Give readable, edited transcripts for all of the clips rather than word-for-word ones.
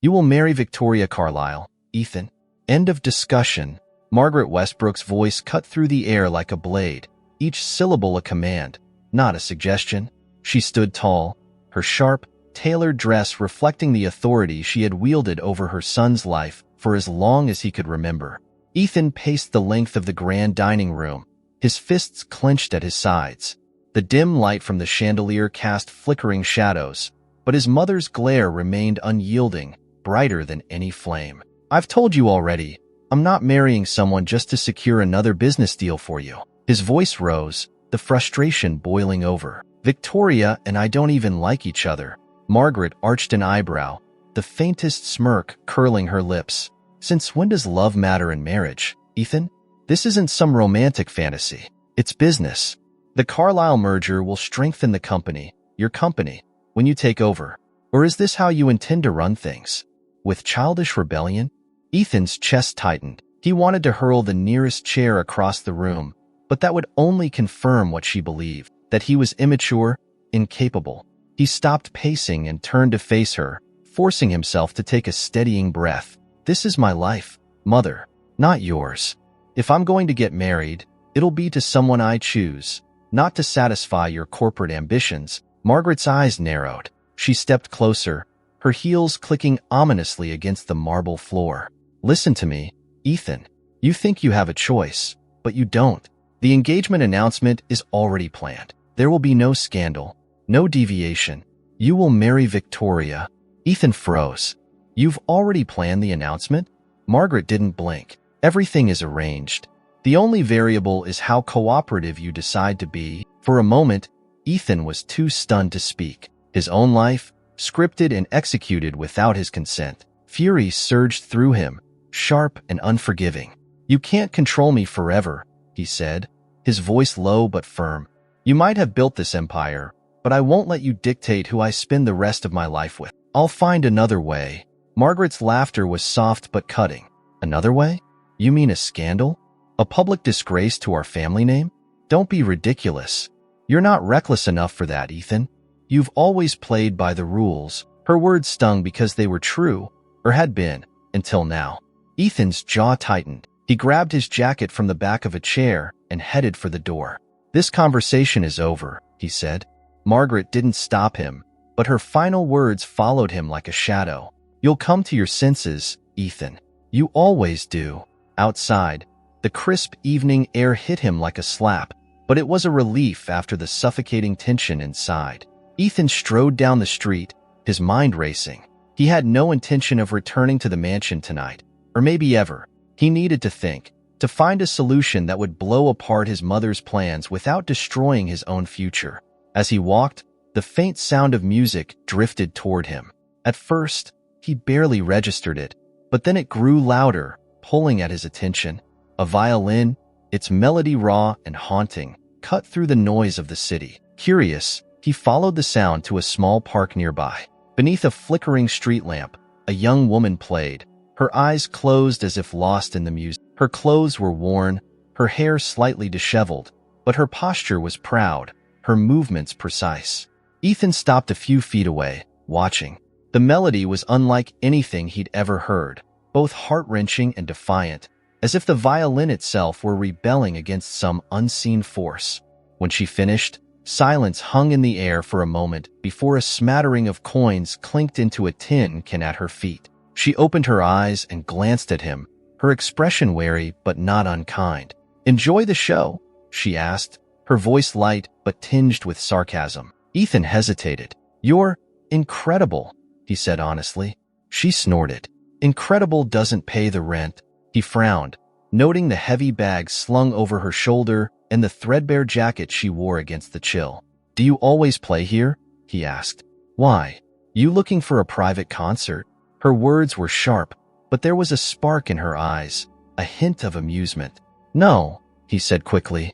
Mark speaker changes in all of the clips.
Speaker 1: You will marry Victoria Carlyle, Ethan. End of discussion. Margaret Westbrook's voice cut through the air like a blade, each syllable a command, not a suggestion. She stood tall, her sharp, tailored dress reflecting the authority she had wielded over her son's life for as long as he could remember. Ethan paced the length of the grand dining room, his fists clenched at his sides. The dim light from the chandelier cast flickering shadows, but his mother's glare remained unyielding, brighter than any flame. I've told you already, I'm not marrying someone just to secure another business deal for you. His voice rose, the frustration boiling over. Victoria and I don't even like each other. Margaret arched an eyebrow, the faintest smirk curling her lips. Since when does love matter in marriage, Ethan? This isn't some romantic fantasy. It's business. The Carlyle merger will strengthen the company, your company, when you take over. Or is this how you intend to run things? With childish rebellion? Ethan's chest tightened. He wanted to hurl the nearest chair across the room, but that would only confirm what she believed, that he was immature, incapable. He stopped pacing and turned to face her, forcing himself to take a steadying breath. This is my life, Mother, not yours. If I'm going to get married, it'll be to someone I choose, not to satisfy your corporate ambitions. Margaret's eyes narrowed. She stepped closer, her heels clicking ominously against the marble floor. Listen to me, Ethan. You think you have a choice, but you don't. The engagement announcement is already planned. There will be no scandal, no deviation. You will marry Victoria. Ethan froze. You've already planned the announcement? Margaret didn't blink. Everything is arranged. The only variable is how cooperative you decide to be. For a moment, Ethan was too stunned to speak. His own life, scripted and executed without his consent. Fury surged through him, sharp and unforgiving. You can't control me forever, he said, his voice low but firm. You might have built this empire, but I won't let you dictate who I spend the rest of my life with. I'll find another way. Margaret's laughter was soft but cutting. Another way? You mean a scandal? A public disgrace to our family name? Don't be ridiculous. You're not reckless enough for that, Ethan. You've always played by the rules. Her words stung because they were true, or had been, until now. Ethan's jaw tightened. He grabbed his jacket from the back of a chair and headed for the door. This conversation is over, he said. Margaret didn't stop him, but her final words followed him like a shadow. You'll come to your senses, Ethan. You always do. Outside, the crisp evening air hit him like a slap, but it was a relief after the suffocating tension inside. Ethan strode down the street, his mind racing. He had no intention of returning to the mansion tonight, or maybe ever. He needed to think, to find a solution that would blow apart his mother's plans without destroying his own future. As he walked, the faint sound of music drifted toward him. At first, he barely registered it, but then it grew louder, pulling at his attention. A violin, its melody raw and haunting, cut through the noise of the city. Curious, he followed the sound to a small park nearby. Beneath a flickering street lamp, a young woman played, her eyes closed as if lost in the music. Her clothes were worn, her hair slightly disheveled, but her posture was proud, her movements precise. Ethan stopped a few feet away, watching. The melody was unlike anything he'd ever heard, both heart-wrenching and defiant, as if the violin itself were rebelling against some unseen force. When she finished, silence hung in the air for a moment before a smattering of coins clinked into a tin can at her feet. She opened her eyes and glanced at him, her expression wary but not unkind. "Enjoy the show?" she asked, her voice light but tinged with sarcasm. Ethan hesitated. "You're incredible," he said honestly. She snorted. "Incredible doesn't pay the rent." He frowned, noting the heavy bag slung over her shoulder and the threadbare jacket she wore against the chill. "Do you always play here?" he asked. "Why? You looking for a private concert?" Her words were sharp, but there was a spark in her eyes, a hint of amusement. "No," he said quickly.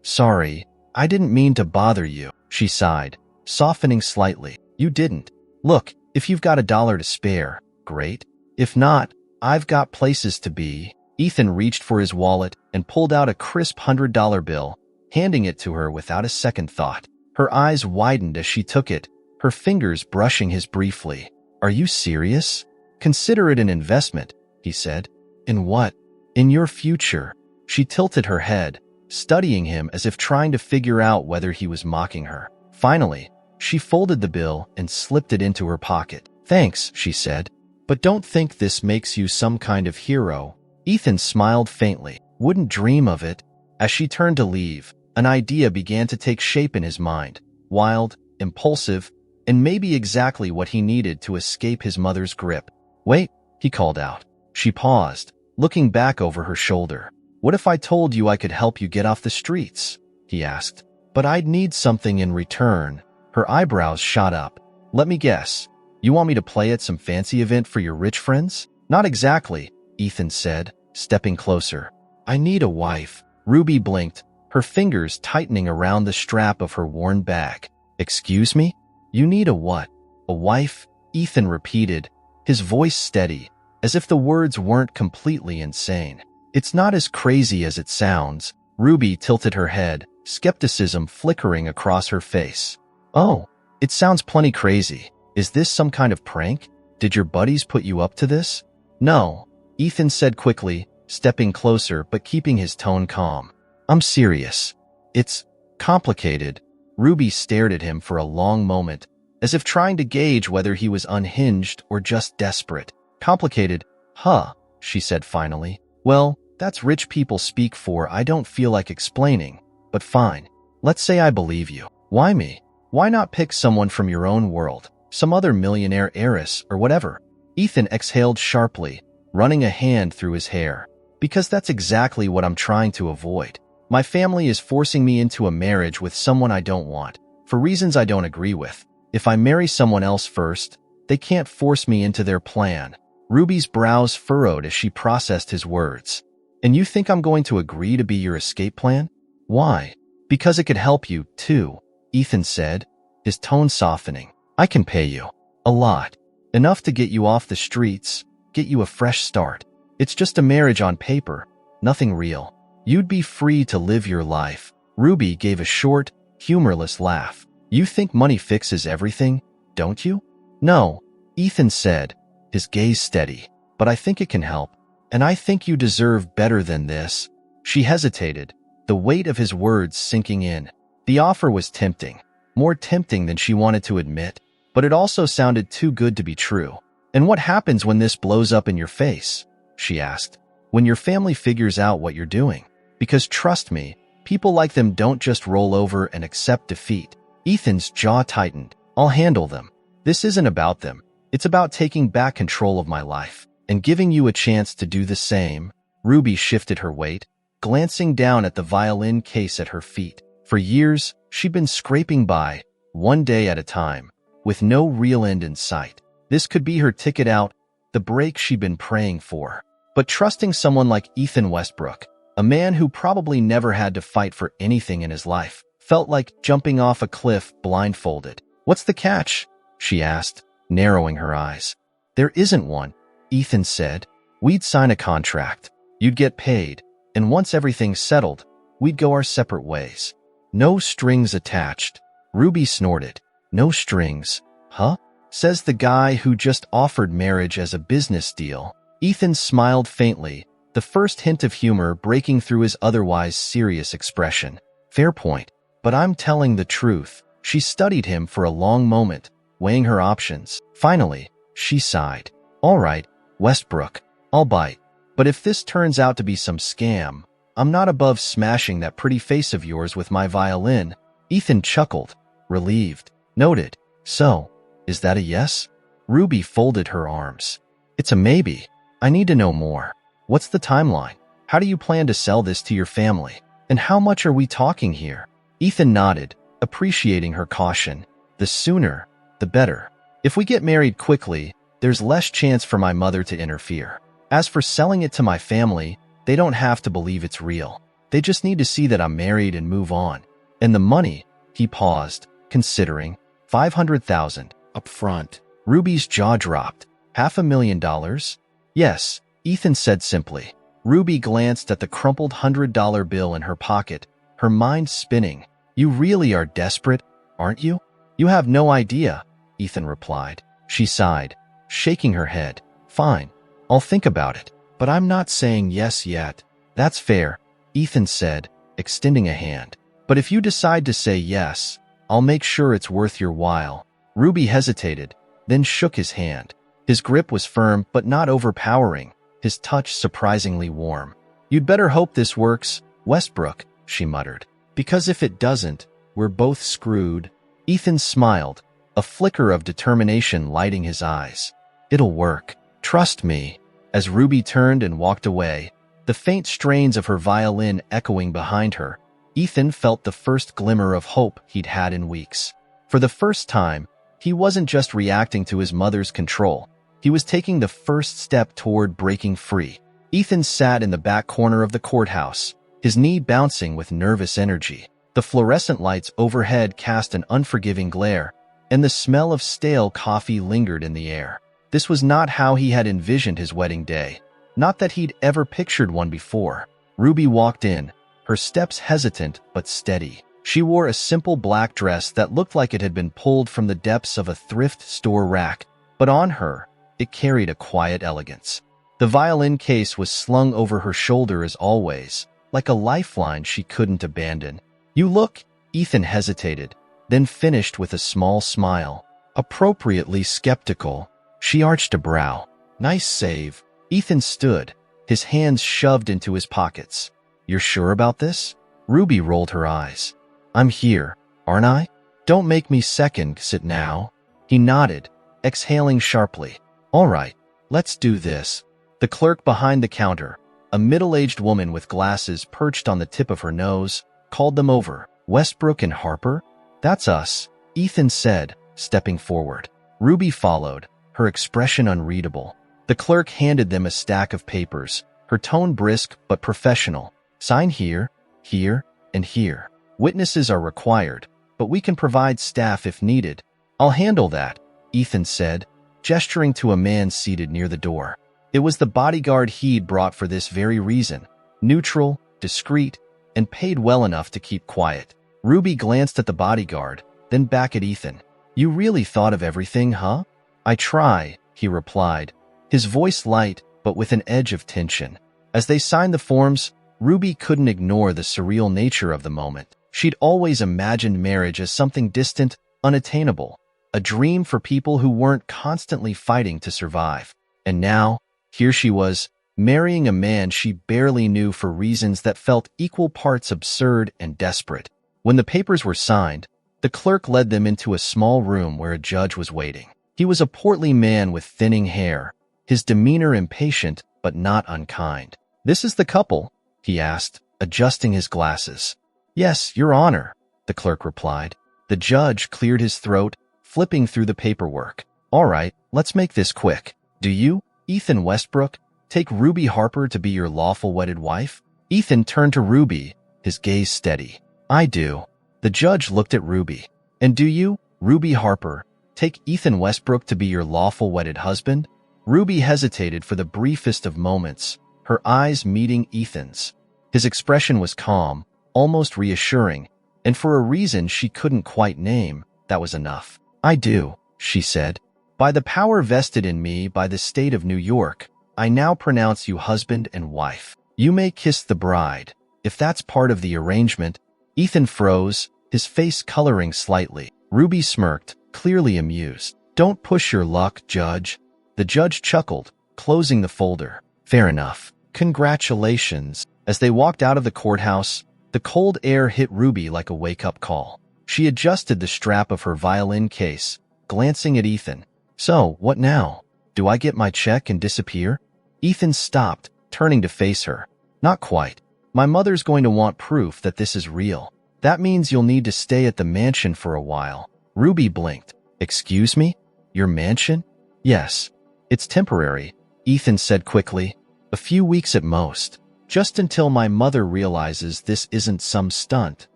Speaker 1: Sorry, I didn't mean to bother you." She sighed, softening slightly. "You didn't. Look, if you've got $1 to spare, great. If not, I've got places to be." Ethan reached for his wallet and pulled out a crisp $100 bill, handing it to her without a second thought. Her eyes widened as she took it, her fingers brushing his briefly. Are you serious? Consider it an investment, he said. In what? In your future. She tilted her head, studying him as if trying to figure out whether he was mocking her. Finally, she folded the bill and slipped it into her pocket. Thanks, she said. But don't think this makes you some kind of hero. Ethan smiled faintly. Wouldn't dream of it. As she turned to leave, an idea began to take shape in his mind. Wild, impulsive, and maybe exactly what he needed to escape his mother's grip. Wait, he called out. She paused, looking back over her shoulder. What if I told you I could help you get off the streets? He asked. But I'd need something in return. Her eyebrows shot up. Let me guess. You want me to play at some fancy event for your rich friends? Not exactly, Ethan said, stepping closer. I need a wife. Ruby blinked, her fingers tightening around the strap of her worn bag. Excuse me? You need a what? A wife? Ethan repeated, his voice steady, as if the words weren't completely insane. It's not as crazy as it sounds. Ruby tilted her head, skepticism flickering across her face. Oh, it sounds plenty crazy. Is this some kind of prank? Did your buddies put you up to this? No, Ethan said quickly, stepping closer but keeping his tone calm. I'm serious. It's complicated. Ruby stared at him for a long moment, as if trying to gauge whether he was unhinged or just desperate. Complicated? Huh, she said finally. Well, that's rich people speak for. I don't feel like explaining, but fine. Let's say I believe you. Why me? Why not pick someone from your own world? Some other millionaire heiress or whatever? Ethan exhaled sharply, running a hand through his hair. Because that's exactly what I'm trying to avoid. My family is forcing me into a marriage with someone I don't want, for reasons I don't agree with. If I marry someone else first, they can't force me into their plan. Ruby's brows furrowed as she processed his words. And you think I'm going to agree to be your escape plan? Why? Because it could help you, too, Ethan said, his tone softening. I can pay you. A lot. Enough to get you off the streets, get you a fresh start. It's just a marriage on paper, nothing real. You'd be free to live your life. Ruby gave a short, humorless laugh. You think money fixes everything, don't you? No, Ethan said, his gaze steady. But I think it can help. And I think you deserve better than this. She hesitated, the weight of his words sinking in. The offer was tempting, more tempting than she wanted to admit, but it also sounded too good to be true. And what happens when this blows up in your face? She asked. When your family figures out what you're doing. Because trust me, people like them don't just roll over and accept defeat. Ethan's jaw tightened. I'll handle them. This isn't about them. It's about taking back control of my life and giving you a chance to do the same. Ruby shifted her weight, glancing down at the violin case at her feet. For years, she'd been scraping by, one day at a time, with no real end in sight. This could be her ticket out, the break she'd been praying for. But trusting someone like Ethan Westbrook, a man who probably never had to fight for anything in his life, felt like jumping off a cliff blindfolded. What's the catch? She asked, narrowing her eyes. There isn't one, Ethan said. We'd sign a contract. You'd get paid. And once everything's settled, we'd go our separate ways. No strings attached. Ruby snorted. No strings. Huh? Says the guy who just offered marriage as a business deal. Ethan smiled faintly, the first hint of humor breaking through his otherwise serious expression. Fair point. But I'm telling the truth. She studied him for a long moment, weighing her options. Finally, she sighed. All right, Westbrook, I'll bite. But if this turns out to be some scam, I'm not above smashing that pretty face of yours with my violin. Ethan chuckled, relieved. Noted. So, is that a yes? Ruby folded her arms. It's a maybe. I need to know more. What's the timeline? How do you plan to sell this to your family? And how much are we talking here? Ethan nodded, appreciating her caution. The sooner, the better. If we get married quickly, there's less chance for my mother to interfere. As for selling it to my family, they don't have to believe it's real. They just need to see that I'm married and move on. And the money, he paused, considering, $500,000 up front. Ruby's jaw dropped. $500,000? Yes, Ethan said simply. Ruby glanced at the crumpled $100 bill in her pocket, her mind spinning. You really are desperate, aren't you? You have no idea, Ethan replied. She sighed. shaking her head. Fine, I'll think about it, but I'm not saying yes yet. That's fair, Ethan said, extending a hand. But if you decide to say yes, I'll make sure it's worth your while. Ruby hesitated, then shook his hand. His grip was firm but not overpowering, his touch surprisingly warm. You'd better hope this works, Westbrook, she muttered. Because if it doesn't, we're both screwed. Ethan smiled, a flicker of determination lighting his eyes. It'll work. Trust me. As Ruby turned and walked away, the faint strains of her violin echoing behind her, Ethan felt the first glimmer of hope he'd had in weeks. For the first time, he wasn't just reacting to his mother's control. He was taking the first step toward breaking free. Ethan sat in the back corner of the courthouse, his knee bouncing with nervous energy. The fluorescent lights overhead cast an unforgiving glare, and the smell of stale coffee lingered in the air. This was not how he had envisioned his wedding day. Not that he'd ever pictured one before. Ruby walked in, her steps hesitant but steady. She wore a simple black dress that looked like it had been pulled from the depths of a thrift store rack, but on her, it carried a quiet elegance. The violin case was slung over her shoulder as always, like a lifeline she couldn't abandon. You look, Ethan hesitated, then finished with a small smile. Appropriately skeptical. She arched a brow. Nice save. Ethan stood, his hands shoved into his pockets. You're sure about this? Ruby rolled her eyes. I'm here, aren't I? Don't make me second sit now. He nodded, exhaling sharply. All right, let's do this. The clerk behind the counter, a middle-aged woman with glasses perched on the tip of her nose, called them over. Westbrook and Harper? That's us, Ethan said, stepping forward. Ruby followed, her expression unreadable. The clerk handed them a stack of papers, her tone brisk but professional. Sign here, here, and here. Witnesses are required, but we can provide staff if needed. I'll handle that, Ethan said, gesturing to a man seated near the door. It was the bodyguard he'd brought for this very reason. Neutral, discreet, and paid well enough to keep quiet. Ruby glanced at the bodyguard, then back at Ethan. You really thought of everything, huh? I try, he replied, his voice light but with an edge of tension. As they signed the forms, Ruby couldn't ignore the surreal nature of the moment. She'd always imagined marriage as something distant, unattainable, a dream for people who weren't constantly fighting to survive. And now, here she was, marrying a man she barely knew for reasons that felt equal parts absurd and desperate. When the papers were signed, the clerk led them into a small room where a judge was waiting. He was a portly man with thinning hair, his demeanor impatient but not unkind. This is the couple? He asked, adjusting his glasses. Yes, Your Honor, the clerk replied. The judge cleared his throat, flipping through the paperwork. All right, let's make this quick. Do you, Ethan Westbrook, take Ruby Harper to be your lawful wedded wife? Ethan turned to Ruby, his gaze steady. I do. The judge looked at Ruby. And do you, Ruby Harper, take Ethan Westbrook to be your lawful wedded husband? Ruby hesitated for the briefest of moments, her eyes meeting Ethan's. His expression was calm, almost reassuring, and for a reason she couldn't quite name, that was enough. I do, she said. By the power vested in me by the state of New York, I now pronounce you husband and wife. You may kiss the bride, if that's part of the arrangement. Ethan froze, his face coloring slightly. Ruby smirked, clearly amused. Don't push your luck, Judge. The judge chuckled, closing the folder. Fair enough. Congratulations. As they walked out of the courthouse, the cold air hit Ruby like a wake-up call. She adjusted the strap of her violin case, glancing at Ethan. So, what now? Do I get my check and disappear? Ethan stopped, turning to face her. Not quite. My mother's going to want proof that this is real. That means you'll need to stay at the mansion for a while. Ruby blinked. Excuse me? Your mansion? Yes. It's temporary, Ethan said quickly. A few weeks at most. Just until my mother realizes this isn't some stunt.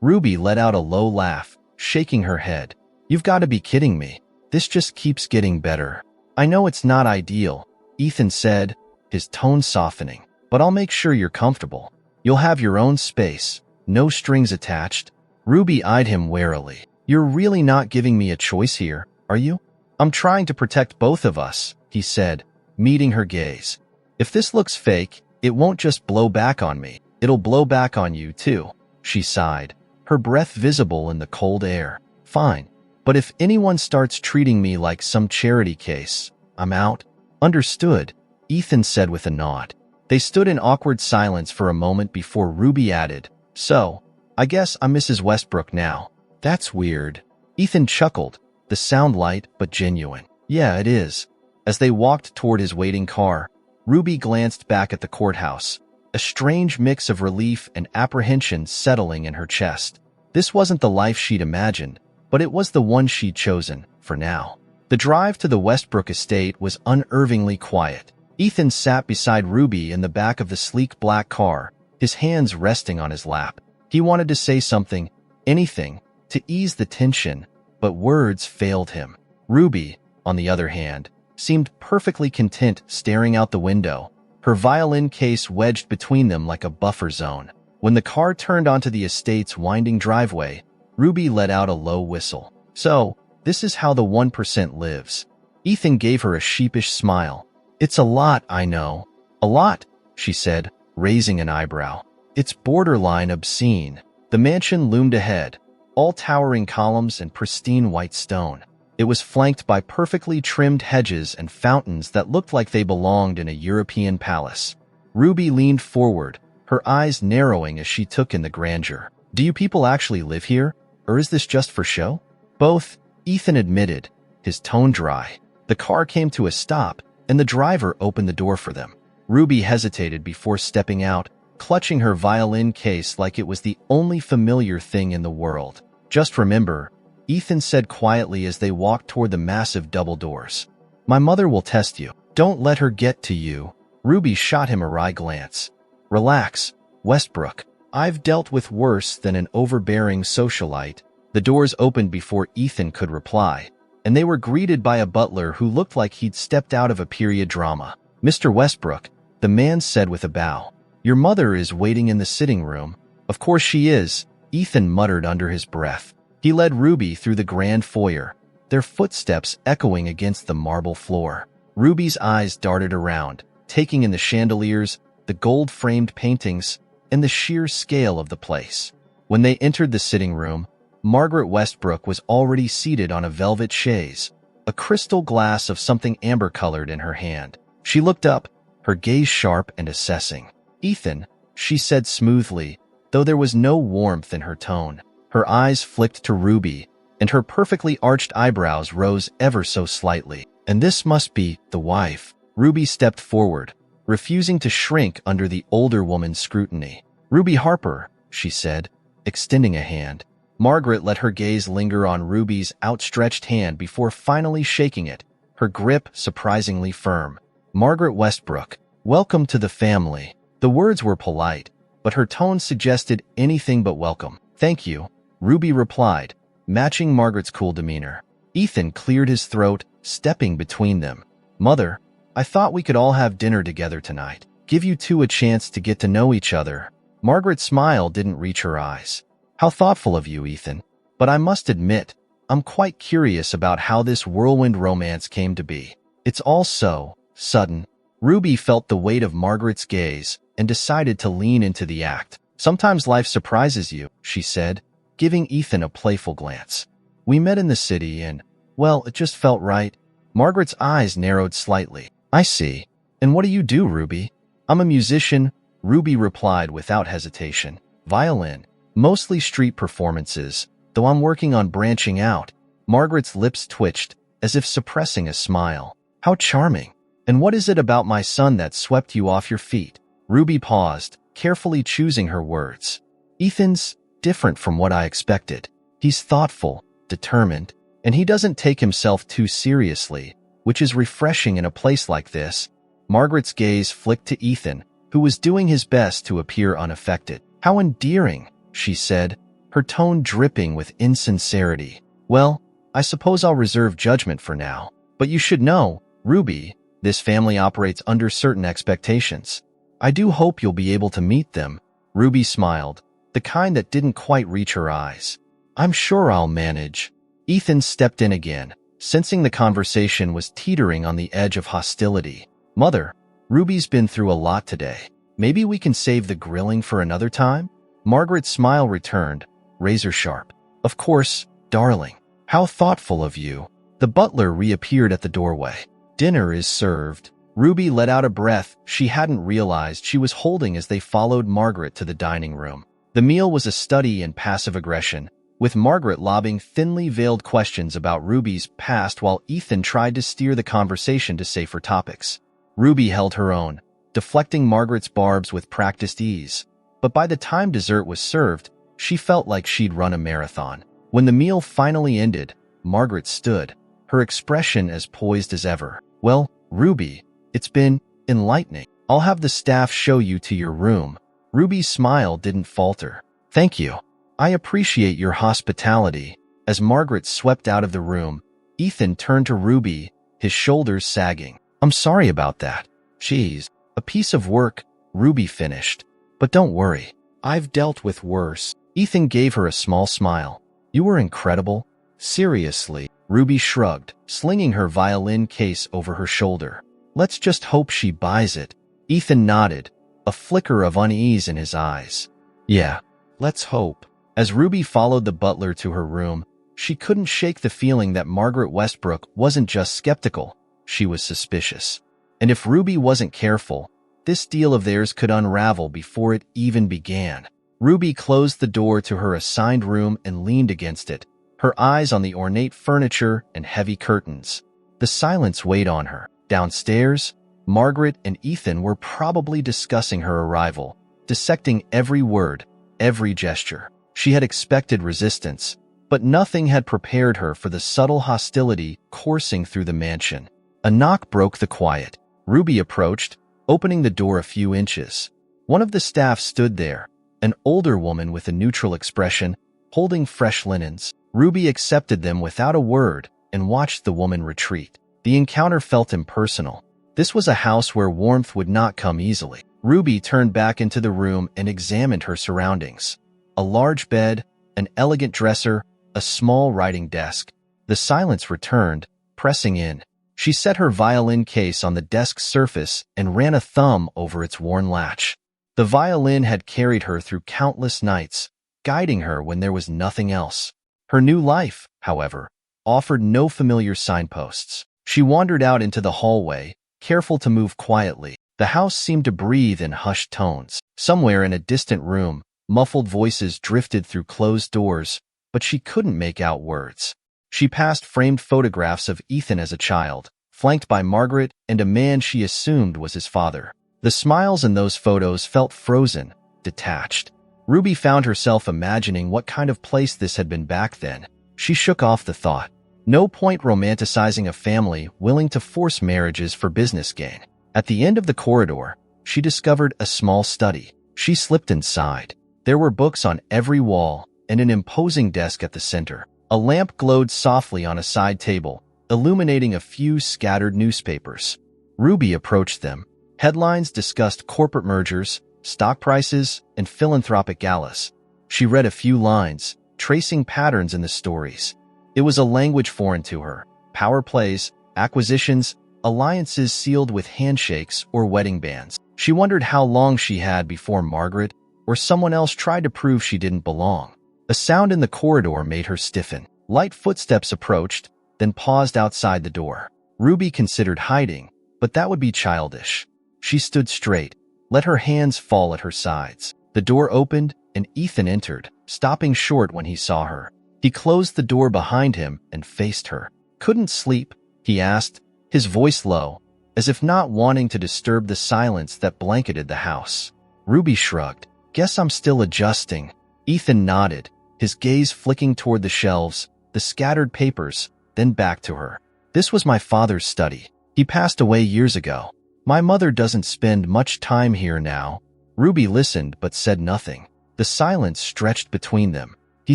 Speaker 1: Ruby let out a low laugh, shaking her head. You've got to be kidding me. This just keeps getting better. I know it's not ideal, Ethan said, his tone softening. But I'll make sure you're comfortable. You'll have your own space, no strings attached. Ruby eyed him warily. You're really not giving me a choice here, are you? I'm trying to protect both of us, he he said, meeting her gaze. If this looks fake, it won't just blow back on me. It'll blow back on you, too, she sighed, her breath visible in the cold air. Fine. But if anyone starts treating me like some charity case, I'm out. Understood, Ethan said with a nod. They stood in awkward silence for a moment before Ruby added, So, I guess I'm Mrs. Westbrook now. That's weird. Ethan chuckled, the sound light but genuine. Yeah, it is. As they walked toward his waiting car, Ruby glanced back at the courthouse, a strange mix of relief and apprehension settling in her chest. This wasn't the life she'd imagined, but it was the one she'd chosen, for now. The drive to the Westbrook estate was unnervingly quiet. Ethan sat beside Ruby in the back of the sleek black car, his hands resting on his lap. He wanted to say something, anything, to ease the tension, but words failed him. Ruby, on the other hand, seemed perfectly content staring out the window, her violin case wedged between them like a buffer zone. When the car turned onto the estate's winding driveway, Ruby let out a low whistle. So, this is how the 1% lives. Ethan gave her a sheepish smile. It's a lot, I know. A lot, she said, raising an eyebrow. It's borderline obscene. The mansion loomed ahead, all towering columns and pristine white stone. It was flanked by perfectly trimmed hedges and fountains that looked like they belonged in a European palace. Ruby leaned forward, her eyes narrowing as she took in the grandeur. Do you people actually live here, or is this just for show? Both, Ethan admitted, his tone dry. The car came to a stop, and the driver opened the door for them. Ruby hesitated before stepping out, clutching her violin case like it was the only familiar thing in the world. Just remember, Ethan said quietly as they walked toward the massive double doors. My mother will test you. Don't let her get to you. Ruby shot him a wry glance. Relax, Westbrook. I've dealt with worse than an overbearing socialite. The doors opened before Ethan could reply, and they were greeted by a butler who looked like he'd stepped out of a period drama. Mr. Westbrook, the man said with a bow. Your mother is waiting in the sitting room. Of course she is, Ethan muttered under his breath. He led Ruby through the grand foyer, their footsteps echoing against the marble floor. Ruby's eyes darted around, taking in the chandeliers, the gold-framed paintings, and the sheer scale of the place. When they entered the sitting room, Margaret Westbrook was already seated on a velvet chaise, a crystal glass of something amber-colored in her hand. She looked up, her gaze sharp and assessing. Ethan, she said smoothly, though there was no warmth in her tone. Her eyes flicked to Ruby, and her perfectly arched eyebrows rose ever so slightly. And this must be the wife. Ruby stepped forward, refusing to shrink under the older woman's scrutiny. Ruby Harper, she said, extending a hand. Margaret let her gaze linger on Ruby's outstretched hand before finally shaking it, her grip surprisingly firm. Margaret Westbrook, welcome to the family. The words were polite, but her tone suggested anything but welcome. Thank you, Ruby replied, matching Margaret's cool demeanor. Ethan cleared his throat, stepping between them. Mother, I thought we could all have dinner together tonight. Give you two a chance to get to know each other. Margaret's smile didn't reach her eyes. How thoughtful of you, Ethan. But I must admit, I'm quite curious about how this whirlwind romance came to be. It's all so sudden. Ruby felt the weight of Margaret's gaze and decided to lean into the act. Sometimes life surprises you, she said, giving Ethan a playful glance. We met in the city and, well, it just felt right. Margaret's eyes narrowed slightly. I see. And what do you do, Ruby? I'm a musician, Ruby replied without hesitation. Violin. Mostly street performances, though I'm working on branching out. Margaret's lips twitched, as if suppressing a smile. How charming. And what is it about my son that swept you off your feet? Ruby paused, carefully choosing her words. Ethan's different from what I expected. He's thoughtful, determined, and he doesn't take himself too seriously, which is refreshing in a place like this. Margaret's gaze flicked to Ethan, who was doing his best to appear unaffected. How endearing, she said, her tone dripping with insincerity. Well, I suppose I'll reserve judgment for now. But you should know, Ruby, this family operates under certain expectations. I do hope you'll be able to meet them. Ruby smiled, the kind that didn't quite reach her eyes. I'm sure I'll manage. Ethan stepped in again, sensing the conversation was teetering on the edge of hostility. "Mother, Ruby's been through a lot today. Maybe we can save the grilling for another time?" Margaret's smile returned, razor sharp. "Of course, darling. How thoughtful of you." The butler reappeared at the doorway. "Dinner is served." Ruby let out a breath she hadn't realized she was holding as they followed Margaret to the dining room. The meal was a study in passive aggression, with Margaret lobbing thinly veiled questions about Ruby's past while Ethan tried to steer the conversation to safer topics. Ruby held her own, deflecting Margaret's barbs with practiced ease. But by the time dessert was served, she felt like she'd run a marathon. When the meal finally ended, Margaret stood, her expression as poised as ever. "Well, Ruby, it's been enlightening. I'll have the staff show you to your room." Ruby's smile didn't falter. "Thank you. I appreciate your hospitality." As Margaret swept out of the room, Ethan turned to Ruby, his shoulders sagging. "I'm sorry about that." "Geez, a piece of work," Ruby finished. "But don't worry. I've dealt with worse." Ethan gave her a small smile. "You were incredible." "Seriously," Ruby shrugged, slinging her violin case over her shoulder. "Let's just hope she buys it." Ethan nodded, a flicker of unease in his eyes. "Yeah, let's hope." As Ruby followed the butler to her room, she couldn't shake the feeling that Margaret Westbrook wasn't just skeptical, she was suspicious. And if Ruby wasn't careful, this deal of theirs could unravel before it even began. Ruby closed the door to her assigned room and leaned against it, her eyes on the ornate furniture and heavy curtains. The silence weighed on her. Downstairs, Margaret and Ethan were probably discussing her arrival, dissecting every word, every gesture. She had expected resistance, but nothing had prepared her for the subtle hostility coursing through the mansion. A knock broke the quiet. Ruby approached, opening the door a few inches. One of the staff stood there, an older woman with a neutral expression, holding fresh linens. Ruby accepted them without a word and watched the woman retreat. The encounter felt impersonal. This was a house where warmth would not come easily. Ruby turned back into the room and examined her surroundings. A large bed, an elegant dresser, a small writing desk. The silence returned, pressing in. She set her violin case on the desk's surface and ran a thumb over its worn latch. The violin had carried her through countless nights, guiding her when there was nothing else. Her new life, however, offered no familiar signposts. She wandered out into the hallway, careful to move quietly. The house seemed to breathe in hushed tones. Somewhere in a distant room, muffled voices drifted through closed doors, but she couldn't make out words. She passed framed photographs of Ethan as a child, flanked by Margaret and a man she assumed was his father. The smiles in those photos felt frozen, detached. Ruby found herself imagining what kind of place this had been back then. She shook off the thought. No point romanticizing a family willing to force marriages for business gain. At the end of the corridor, she discovered a small study. She slipped inside. There were books on every wall and an imposing desk at the center. A lamp glowed softly on a side table, illuminating a few scattered newspapers. Ruby approached them. Headlines discussed corporate mergers, stock prices, and philanthropic galas. She read a few lines, tracing patterns in the stories. It was a language foreign to her. Power plays, acquisitions, alliances sealed with handshakes or wedding bands. She wondered how long she had before Margaret or someone else tried to prove she didn't belong. A sound in the corridor made her stiffen. Light footsteps approached, then paused outside the door. Ruby considered hiding, but that would be childish. She stood straight, let her hands fall at her sides. The door opened, and Ethan entered, stopping short when he saw her. He closed the door behind him and faced her. "Couldn't sleep?" he asked, his voice low, as if not wanting to disturb the silence that blanketed the house. Ruby shrugged. "Guess I'm still adjusting." Ethan nodded, his gaze flicking toward the shelves, the scattered papers, then back to her. "This was my father's study. He passed away years ago. My mother doesn't spend much time here now." Ruby listened but said nothing. The silence stretched between them. He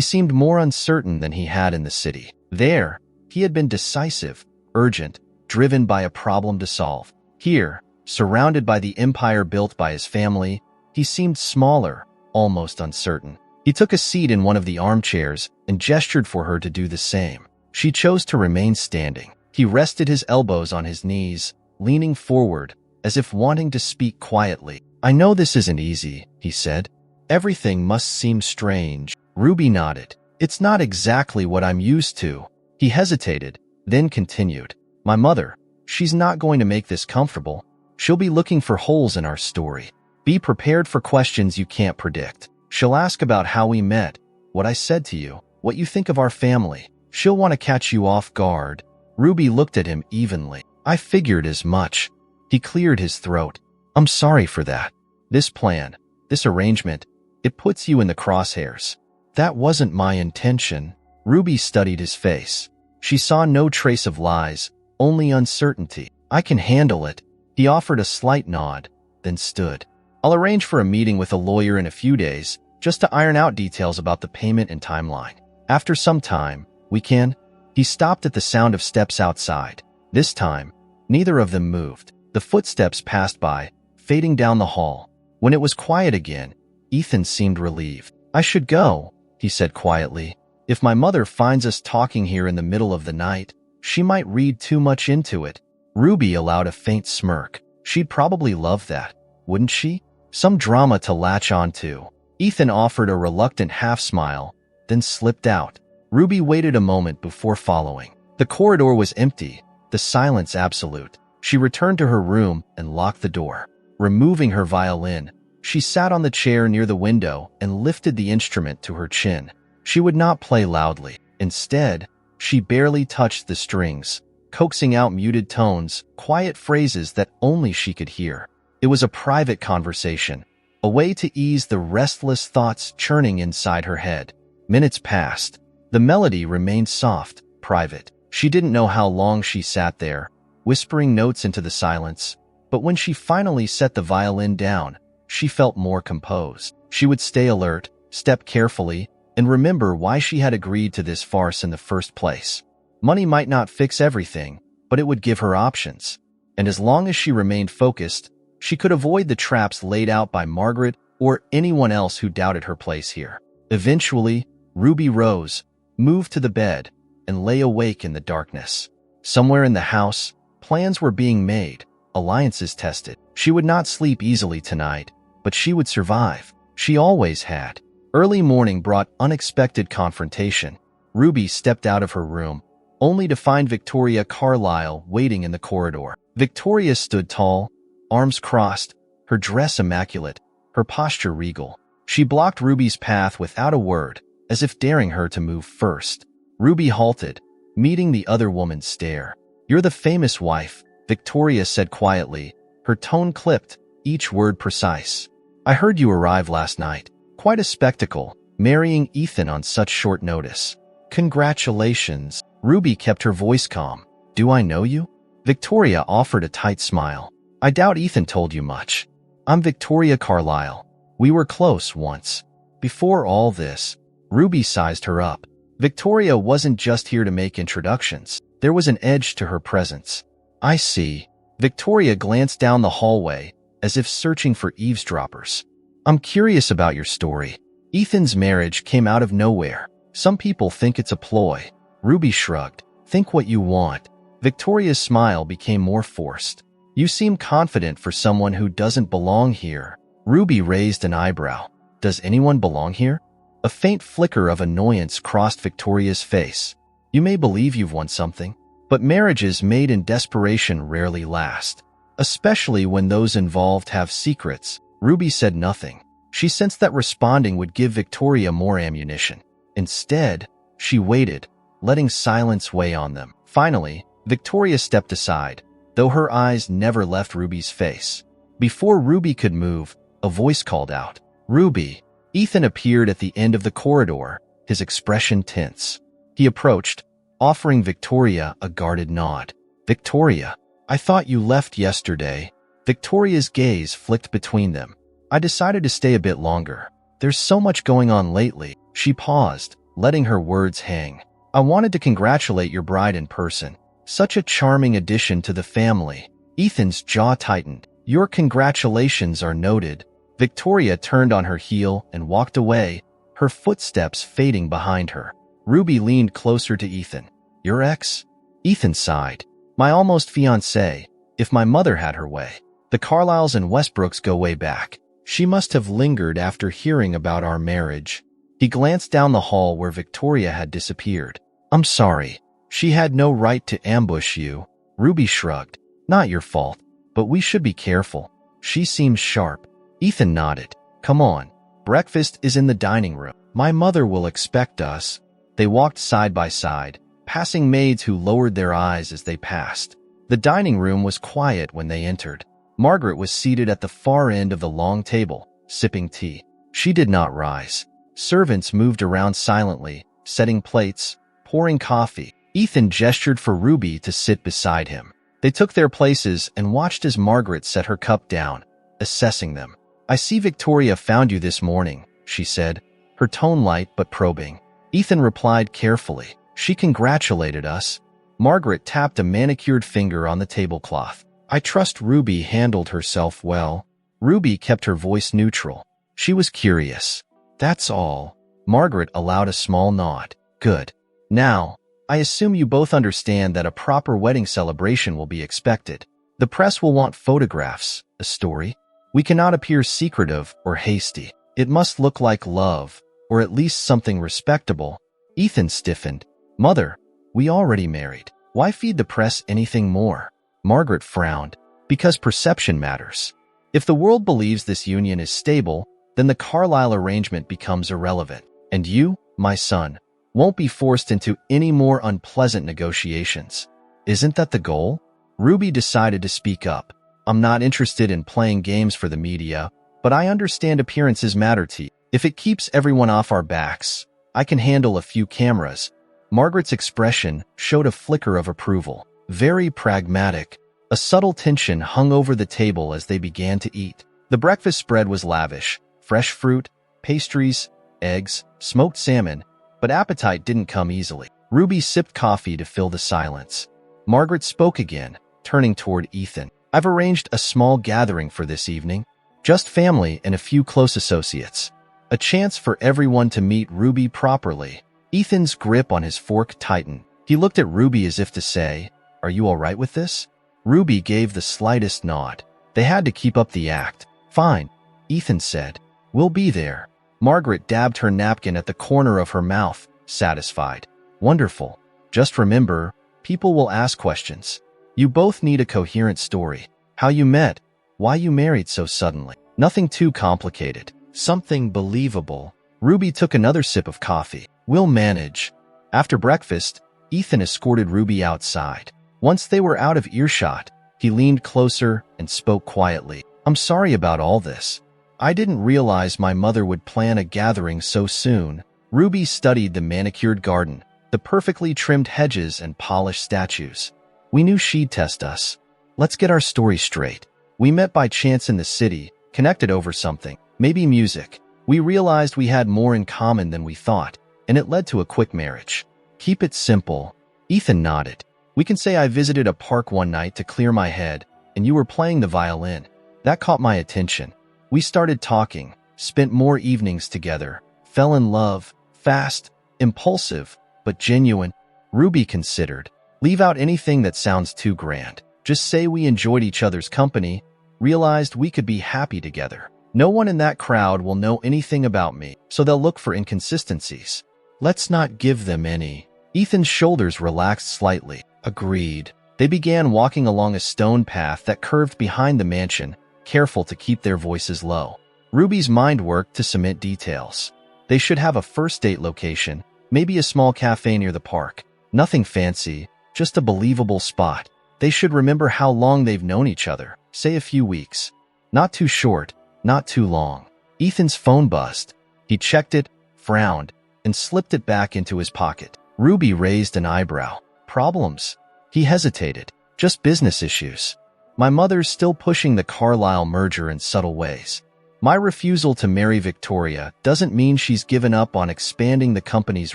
Speaker 1: seemed more uncertain than he had in the city. There, he had been decisive, urgent, driven by a problem to solve. Here, surrounded by the empire built by his family, he seemed smaller, almost uncertain. He took a seat in one of the armchairs and gestured for her to do the same. She chose to remain standing. He rested his elbows on his knees, leaning forward, as if wanting to speak quietly. I know this isn't easy, he said. Everything must seem strange. Ruby nodded. It's not exactly what I'm used to. He hesitated, then continued. My mother, she's not going to make this comfortable. She'll be looking for holes in our story. Be prepared for questions you can't predict. She'll ask about how we met, what I said to you, what you think of our family. She'll want to catch you off guard. Ruby looked at him evenly. I figured as much. He cleared his throat. I'm sorry for that. This plan, this arrangement, it puts you in the crosshairs. That wasn't my intention. Ruby studied his face. She saw no trace of lies, only uncertainty. I can handle it. He offered a slight nod, then stood. I'll arrange for a meeting with a lawyer in a few days, just to iron out details about the payment and timeline. After some time, we can. He stopped at the sound of steps outside. This time, neither of them moved. The footsteps passed by, fading down the hall. When it was quiet again, Ethan seemed relieved. I should go, he said quietly. If my mother finds us talking here in the middle of the night, she might read too much into it. Ruby allowed a faint smirk. She'd probably love that, wouldn't she? Some drama to latch onto. Ethan offered a reluctant half-smile, then slipped out. Ruby waited a moment before following. The corridor was empty, the silence absolute. She returned to her room and locked the door. Removing her violin, she sat on the chair near the window and lifted the instrument to her chin. She would not play loudly. Instead, she barely touched the strings, coaxing out muted tones, quiet phrases that only she could hear. It was a private conversation, a way to ease the restless thoughts churning inside her head. Minutes passed. The melody remained soft, private. She didn't know how long she sat there, whispering notes into the silence, but when she finally set the violin down, she felt more composed. She would stay alert, step carefully, and remember why she had agreed to this farce in the first place. Money might not fix everything, but it would give her options. And as long as she remained focused, she could avoid the traps laid out by Margaret or anyone else who doubted her place here. Eventually, Ruby rose, moved to the bed, and lay awake in the darkness. Somewhere in the house, plans were being made, alliances tested. She would not sleep easily tonight, but she would survive. She always had. Early morning brought unexpected confrontation. Ruby stepped out of her room, only to find Victoria Carlyle waiting in the corridor. Victoria stood tall, arms crossed, her dress immaculate, her posture regal. She blocked Ruby's path without a word, as if daring her to move first. Ruby halted, meeting the other woman's stare. You're the famous wife, Victoria said quietly, her tone clipped, each word precise. I heard you arrive last night. Quite a spectacle, marrying Ethan on such short notice. Congratulations. Ruby kept her voice calm. Do I know you? Victoria offered a tight smile. I doubt Ethan told you much. I'm Victoria Carlyle. We were close once. Before all this, Ruby sized her up. Victoria wasn't just here to make introductions. There was an edge to her presence. I see. Victoria glanced down the hallway, as if searching for eavesdroppers. I'm curious about your story. Ethan's marriage came out of nowhere. Some people think it's a ploy. Ruby shrugged. Think what you want. Victoria's smile became more forced. You seem confident for someone who doesn't belong here. Ruby raised an eyebrow. Does anyone belong here? A faint flicker of annoyance crossed Victoria's face. You may believe you've won something, but marriages made in desperation rarely last, especially when those involved have secrets. Ruby said nothing. She sensed that responding would give Victoria more ammunition. Instead, she waited, letting silence weigh on them. Finally, Victoria stepped aside, though her eyes never left Ruby's face. Before Ruby could move, a voice called out, Ruby. Ethan appeared at the end of the corridor, his expression tense. He approached, offering Victoria a guarded nod. Victoria, I thought you left yesterday. Victoria's gaze flicked between them. I decided to stay a bit longer. There's so much going on lately. She paused, letting her words hang. I wanted to congratulate your bride in person. Such a charming addition to the family. Ethan's jaw tightened. Your congratulations are noted. Victoria turned on her heel and walked away, her footsteps fading behind her. Ruby leaned closer to Ethan. Your ex? Ethan sighed. My almost fiancé, if my mother had her way. The Carlyles and Westbrooks go way back. She must have lingered after hearing about our marriage. He glanced down the hall where Victoria had disappeared. I'm sorry. She had no right to ambush you. Ruby shrugged. Not your fault, but we should be careful. She seems sharp. Ethan nodded. Come on. Breakfast is in the dining room. My mother will expect us. They walked side by side, passing maids who lowered their eyes as they passed. The dining room was quiet when they entered. Margaret was seated at the far end of the long table, sipping tea. She did not rise. Servants moved around silently, setting plates, pouring coffee. Ethan gestured for Ruby to sit beside him. They took their places and watched as Margaret set her cup down, assessing them. I see Victoria found you this morning, she said, her tone light but probing. Ethan replied carefully. She congratulated us. Margaret tapped a manicured finger on the tablecloth. I trust Ruby handled herself well. Ruby kept her voice neutral. She was curious. That's all. Margaret allowed a small nod. Good. Now, I assume you both understand that a proper wedding celebration will be expected. The press will want photographs, a story. We cannot appear secretive or hasty. It must look like love, or at least something respectable. Ethan stiffened. Mother, we already married. Why feed the press anything more? Margaret frowned. Because perception matters. If the world believes this union is stable, then the Carlyle arrangement becomes irrelevant. And you, my son, won't be forced into any more unpleasant negotiations. Isn't that the goal? Ruby decided to speak up. I'm not interested in playing games for the media, but I understand appearances matter to you. If it keeps everyone off our backs, I can handle a few cameras. Margaret's expression showed a flicker of approval. Very pragmatic. A subtle tension hung over the table as they began to eat. The breakfast spread was lavish. Fresh fruit, pastries, eggs, smoked salmon, but appetite didn't come easily. Ruby sipped coffee to fill the silence. Margaret spoke again, turning toward Ethan. I've arranged a small gathering for this evening. Just family and a few close associates. A chance for everyone to meet Ruby properly. Ethan's grip on his fork tightened. He looked at Ruby as if to say, Are you all right with this? Ruby gave the slightest nod. They had to keep up the act. Fine, Ethan said. We'll be there. Margaret dabbed her napkin at the corner of her mouth, satisfied. Wonderful. Just remember, people will ask questions. You both need a coherent story. How you met, why you married so suddenly. Nothing too complicated. Something believable. Ruby took another sip of coffee. We'll manage. After breakfast, Ethan escorted Ruby outside. Once they were out of earshot, he leaned closer and spoke quietly. I'm sorry about all this. I didn't realize my mother would plan a gathering so soon. Ruby studied the manicured garden, the perfectly trimmed hedges and polished statues. We knew she'd test us. Let's get our story straight. We met by chance in the city, connected over something, maybe music. We realized we had more in common than we thought, and it led to a quick marriage. Keep it simple. Ethan nodded. We can say I visited a park one night to clear my head, and you were playing the violin. That caught my attention. We started talking, spent more evenings together, fell in love, fast, impulsive, but genuine. Ruby considered. Leave out anything that sounds too grand. Just say we enjoyed each other's company, realized we could be happy together. No one in that crowd will know anything about me, so they'll look for inconsistencies. Let's not give them any. Ethan's shoulders relaxed slightly. Agreed. They began walking along a stone path that curved behind the mansion, careful to keep their voices low. Ruby's mind worked to cement details. They should have a first date location, maybe a small cafe near the park. Nothing fancy, just a believable spot. They should remember how long they've known each other, say a few weeks. Not too short, not too long. Ethan's phone buzzed. He checked it, frowned, and slipped it back into his pocket. Ruby raised an eyebrow. Problems? He hesitated. Just business issues. My mother's still pushing the Carlyle merger in subtle ways. My refusal to marry Victoria doesn't mean she's given up on expanding the company's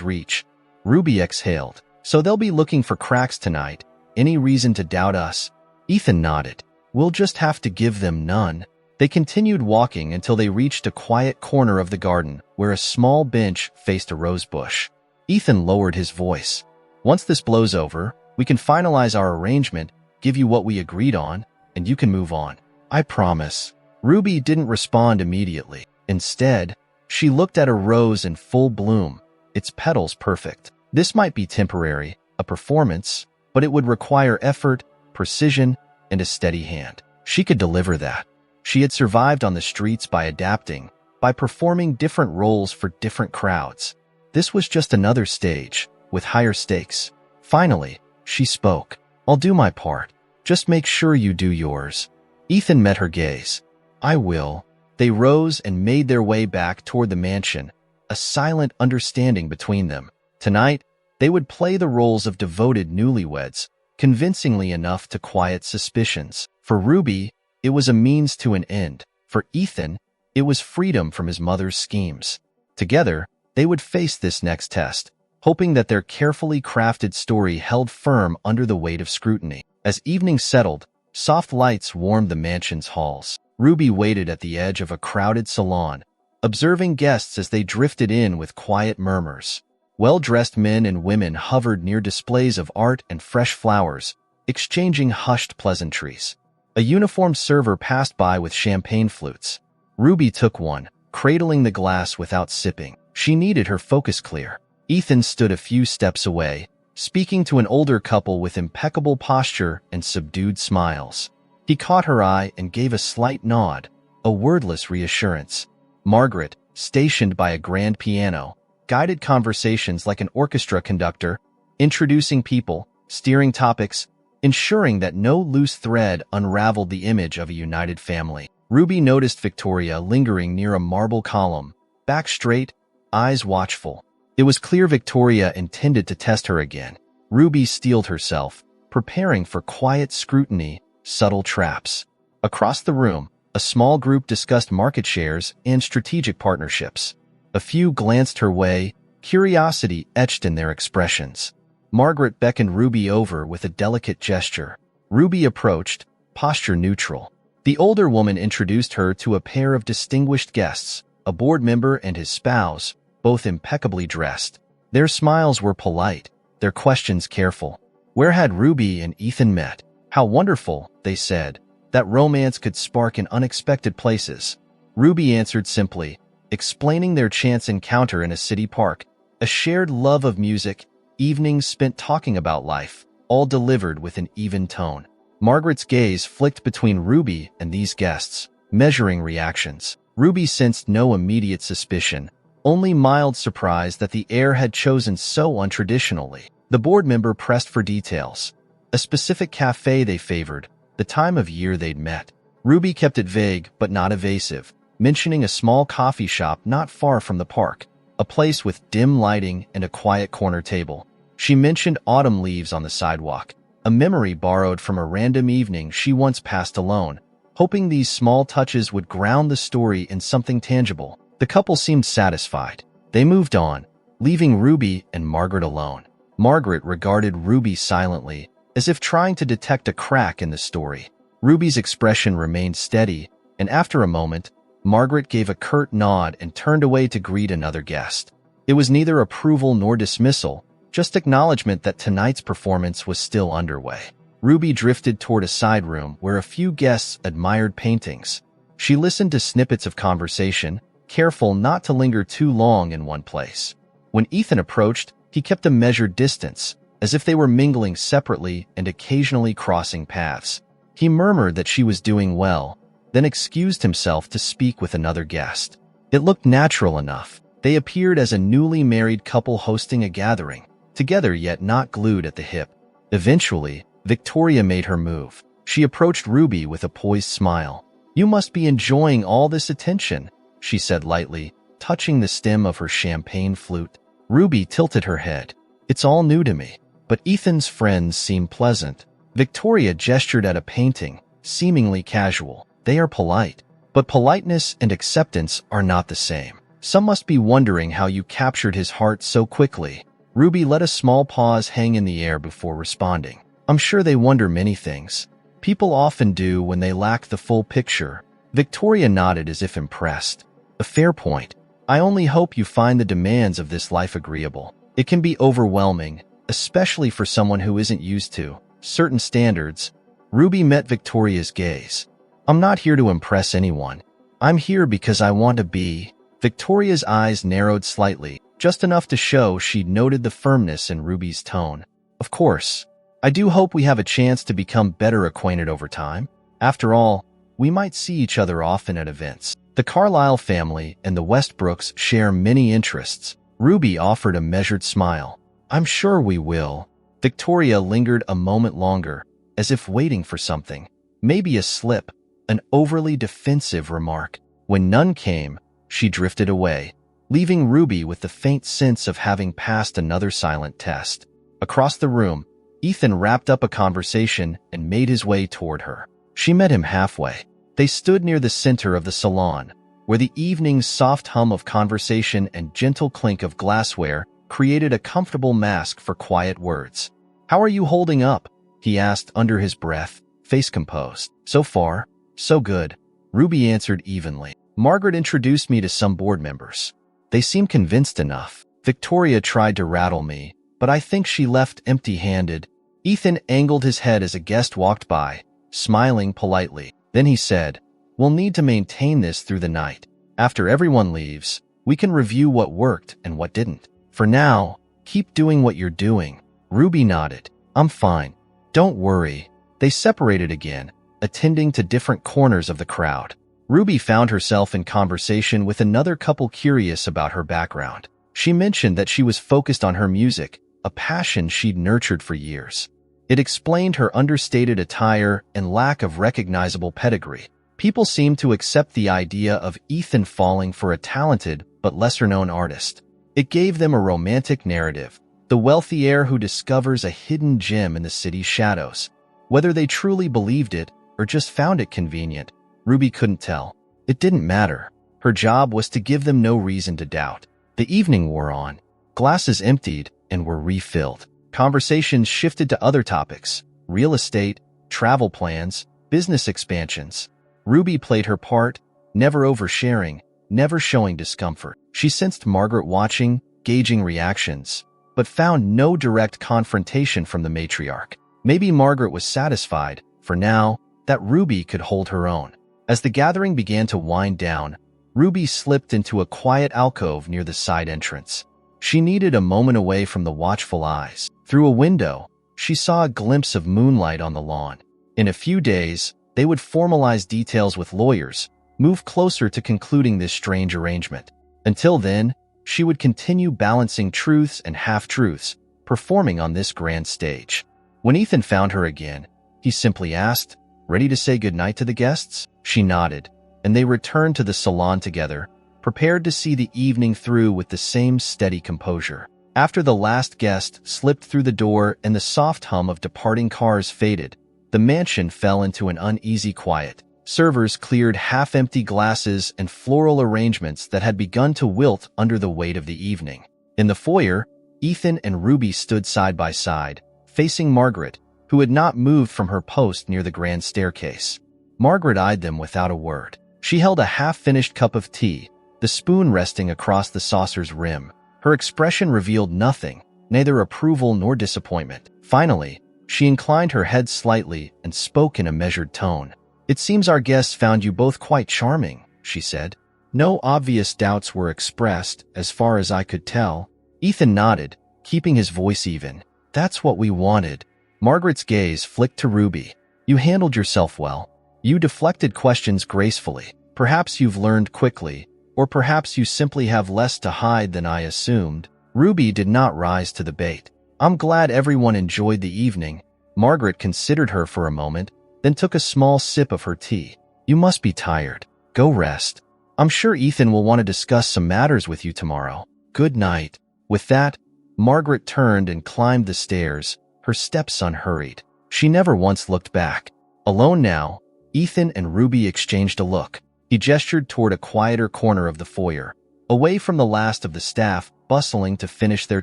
Speaker 1: reach. Ruby exhaled. So they'll be looking for cracks tonight. Any reason to doubt us? Ethan nodded. We'll just have to give them none. They continued walking until they reached a quiet corner of the garden where a small bench faced a rose bush. Ethan lowered his voice. Once this blows over, we can finalize our arrangement, give you what we agreed on, and you can move on. I promise. Ruby didn't respond immediately. Instead, she looked at a rose in full bloom, its petals perfect. This might be temporary, a performance, but it would require effort, precision, and a steady hand. She could deliver that. She had survived on the streets by adapting, by performing different roles for different crowds. This was just another stage, with higher stakes. Finally, she spoke. I'll do my part. Just make sure you do yours. Ethan met her gaze. I will. They rose and made their way back toward the mansion, a silent understanding between them. Tonight, they would play the roles of devoted newlyweds, convincingly enough to quiet suspicions. For Ruby, it was a means to an end. For Ethan, it was freedom from his mother's schemes. Together, they would face this next test, hoping that their carefully crafted story held firm under the weight of scrutiny. As evening settled, soft lights warmed the mansion's halls. Ruby waited at the edge of a crowded salon, observing guests as they drifted in with quiet murmurs. Well-dressed men and women hovered near displays of art and fresh flowers, exchanging hushed pleasantries. A uniformed server passed by with champagne flutes. Ruby took one, cradling the glass without sipping. She needed her focus clear. Ethan stood a few steps away, speaking to an older couple with impeccable posture and subdued smiles. He caught her eye and gave a slight nod, a wordless reassurance. Margaret, stationed by a grand piano, guided conversations like an orchestra conductor, introducing people, steering topics, ensuring that no loose thread unraveled the image of a united family. Ruby noticed Victoria lingering near a marble column, back straight, eyes watchful. It was clear Victoria intended to test her again. Ruby steeled herself, preparing for quiet scrutiny, subtle traps. Across the room, a small group discussed market shares and strategic partnerships. A few glanced her way, curiosity etched in their expressions. Margaret beckoned Ruby over with a delicate gesture. Ruby approached, posture neutral. The older woman introduced her to a pair of distinguished guests, a board member and his spouse, both impeccably dressed. Their smiles were polite, their questions careful. Where had Ruby and Ethan met? How wonderful, they said, that romance could spark in unexpected places. Ruby answered simply, explaining their chance encounter in a city park, a shared love of music, evenings spent talking about life, all delivered with an even tone. Margaret's gaze flicked between Ruby and these guests, measuring reactions. Ruby sensed no immediate suspicion, only mild surprise that the heir had chosen so untraditionally. The board member pressed for details. A specific cafe they favored, the time of year they'd met. Ruby kept it vague but not evasive, mentioning a small coffee shop not far from the park, a place with dim lighting and a quiet corner table. She mentioned autumn leaves on the sidewalk, a memory borrowed from a random evening she once passed alone, hoping these small touches would ground the story in something tangible. The couple seemed satisfied. They moved on, leaving Ruby and Margaret alone. Margaret regarded Ruby silently, as if trying to detect a crack in the story. Ruby's expression remained steady, and after a moment, Margaret gave a curt nod and turned away to greet another guest. It was neither approval nor dismissal, just acknowledgement that tonight's performance was still underway. Ruby drifted toward a side room where a few guests admired paintings. She listened to snippets of conversation, careful not to linger too long in one place. When Ethan approached, he kept a measured distance, as if they were mingling separately and occasionally crossing paths. He murmured that she was doing well, then excused himself to speak with another guest. It looked natural enough. They appeared as a newly married couple hosting a gathering, together yet not glued at the hip. Eventually, Victoria made her move. She approached Ruby with a poised smile. "You must be enjoying all this attention," she said lightly, touching the stem of her champagne flute. Ruby tilted her head. "It's all new to me." But Ethan's friends seemed pleasant. Victoria gestured at a painting, seemingly casual. "They are polite. But politeness and acceptance are not the same. Some must be wondering how you captured his heart so quickly." Ruby let a small pause hang in the air before responding. "I'm sure they wonder many things. People often do when they lack the full picture." Victoria nodded as if impressed. "A fair point. I only hope you find the demands of this life agreeable. It can be overwhelming, especially for someone who isn't used to certain standards. Ruby met Victoria's gaze. I'm not here to impress anyone. I'm here because I want to be. Victoria's eyes narrowed slightly, just enough to show she'd noted the firmness in Ruby's tone. Of course. I do hope we have a chance to become better acquainted over time. After all, we might see each other often at events. The Carlyle family and the Westbrooks share many interests. Ruby offered a measured smile. I'm sure we will. Victoria lingered a moment longer, as if waiting for something. Maybe a slip, an overly defensive remark. When none came, she drifted away, leaving Ruby with the faint sense of having passed another silent test. Across the room, Ethan wrapped up a conversation and made his way toward her. She met him halfway. They stood near the center of the salon, where the evening's soft hum of conversation and gentle clink of glassware created a comfortable mask for quiet words. How are you holding up? He asked under his breath, face composed. So far, so good. Ruby answered evenly. Margaret introduced me to some board members. They seemed convinced enough. Victoria tried to rattle me, but I think she left empty-handed. Ethan angled his head as a guest walked by, smiling politely. Then he said, we'll need to maintain this through the night. After everyone leaves, we can review what worked and what didn't. For now, keep doing what you're doing. Ruby nodded. I'm fine. Don't worry. They separated again, attending to different corners of the crowd. Ruby found herself in conversation with another couple curious about her background. She mentioned that she was focused on her music, a passion she'd nurtured for years. It explained her understated attire and lack of recognizable pedigree. People seemed to accept the idea of Ethan falling for a talented but lesser-known artist. It gave them a romantic narrative, the wealthy heir who discovers a hidden gem in the city's shadows. Whether they truly believed it or just found it convenient, Ruby couldn't tell. It didn't matter. Her job was to give them no reason to doubt. The evening wore on. Glasses emptied and were refilled. Conversations shifted to other topics: real estate, travel plans, business expansions. Ruby played her part, never oversharing, never showing discomfort. She sensed Margaret watching, gauging reactions, but found no direct confrontation from the matriarch. Maybe Margaret was satisfied, for now, that Ruby could hold her own. As the gathering began to wind down, Ruby slipped into a quiet alcove near the side entrance. She needed a moment away from the watchful eyes. Through a window, she saw a glimpse of moonlight on the lawn. In a few days, they would formalize details with lawyers, move closer to concluding this strange arrangement. Until then, she would continue balancing truths and half-truths, performing on this grand stage. When Ethan found her again, he simply asked, "Ready to say goodnight to the guests?" She nodded, and they returned to the salon together, prepared to see the evening through with the same steady composure. After the last guest slipped through the door and the soft hum of departing cars faded, the mansion fell into an uneasy quiet. Servers cleared half-empty glasses and floral arrangements that had begun to wilt under the weight of the evening. In the foyer, Ethan and Ruby stood side by side, facing Margaret, who had not moved from her post near the grand staircase. Margaret eyed them without a word. She held a half-finished cup of tea, the spoon resting across the saucer's rim. Her expression revealed nothing, neither approval nor disappointment. Finally, she inclined her head slightly and spoke in a measured tone. "It seems our guests found you both quite charming," she said. No obvious doubts were expressed, as far as I could tell. Ethan nodded, keeping his voice even. "That's what we wanted." Margaret's gaze flicked to Ruby. "You handled yourself well. You deflected questions gracefully. Perhaps you've learned quickly, or perhaps you simply have less to hide than I assumed." Ruby did not rise to the bait. "I'm glad everyone enjoyed the evening." Margaret considered her for a moment, then took a small sip of her tea. "You must be tired. Go rest. I'm sure Ethan will want to discuss some matters with you tomorrow. Good night." With that, Margaret turned and climbed the stairs, her steps unhurried. She never once looked back. Alone now, Ethan and Ruby exchanged a look. He gestured toward a quieter corner of the foyer, away from the last of the staff bustling to finish their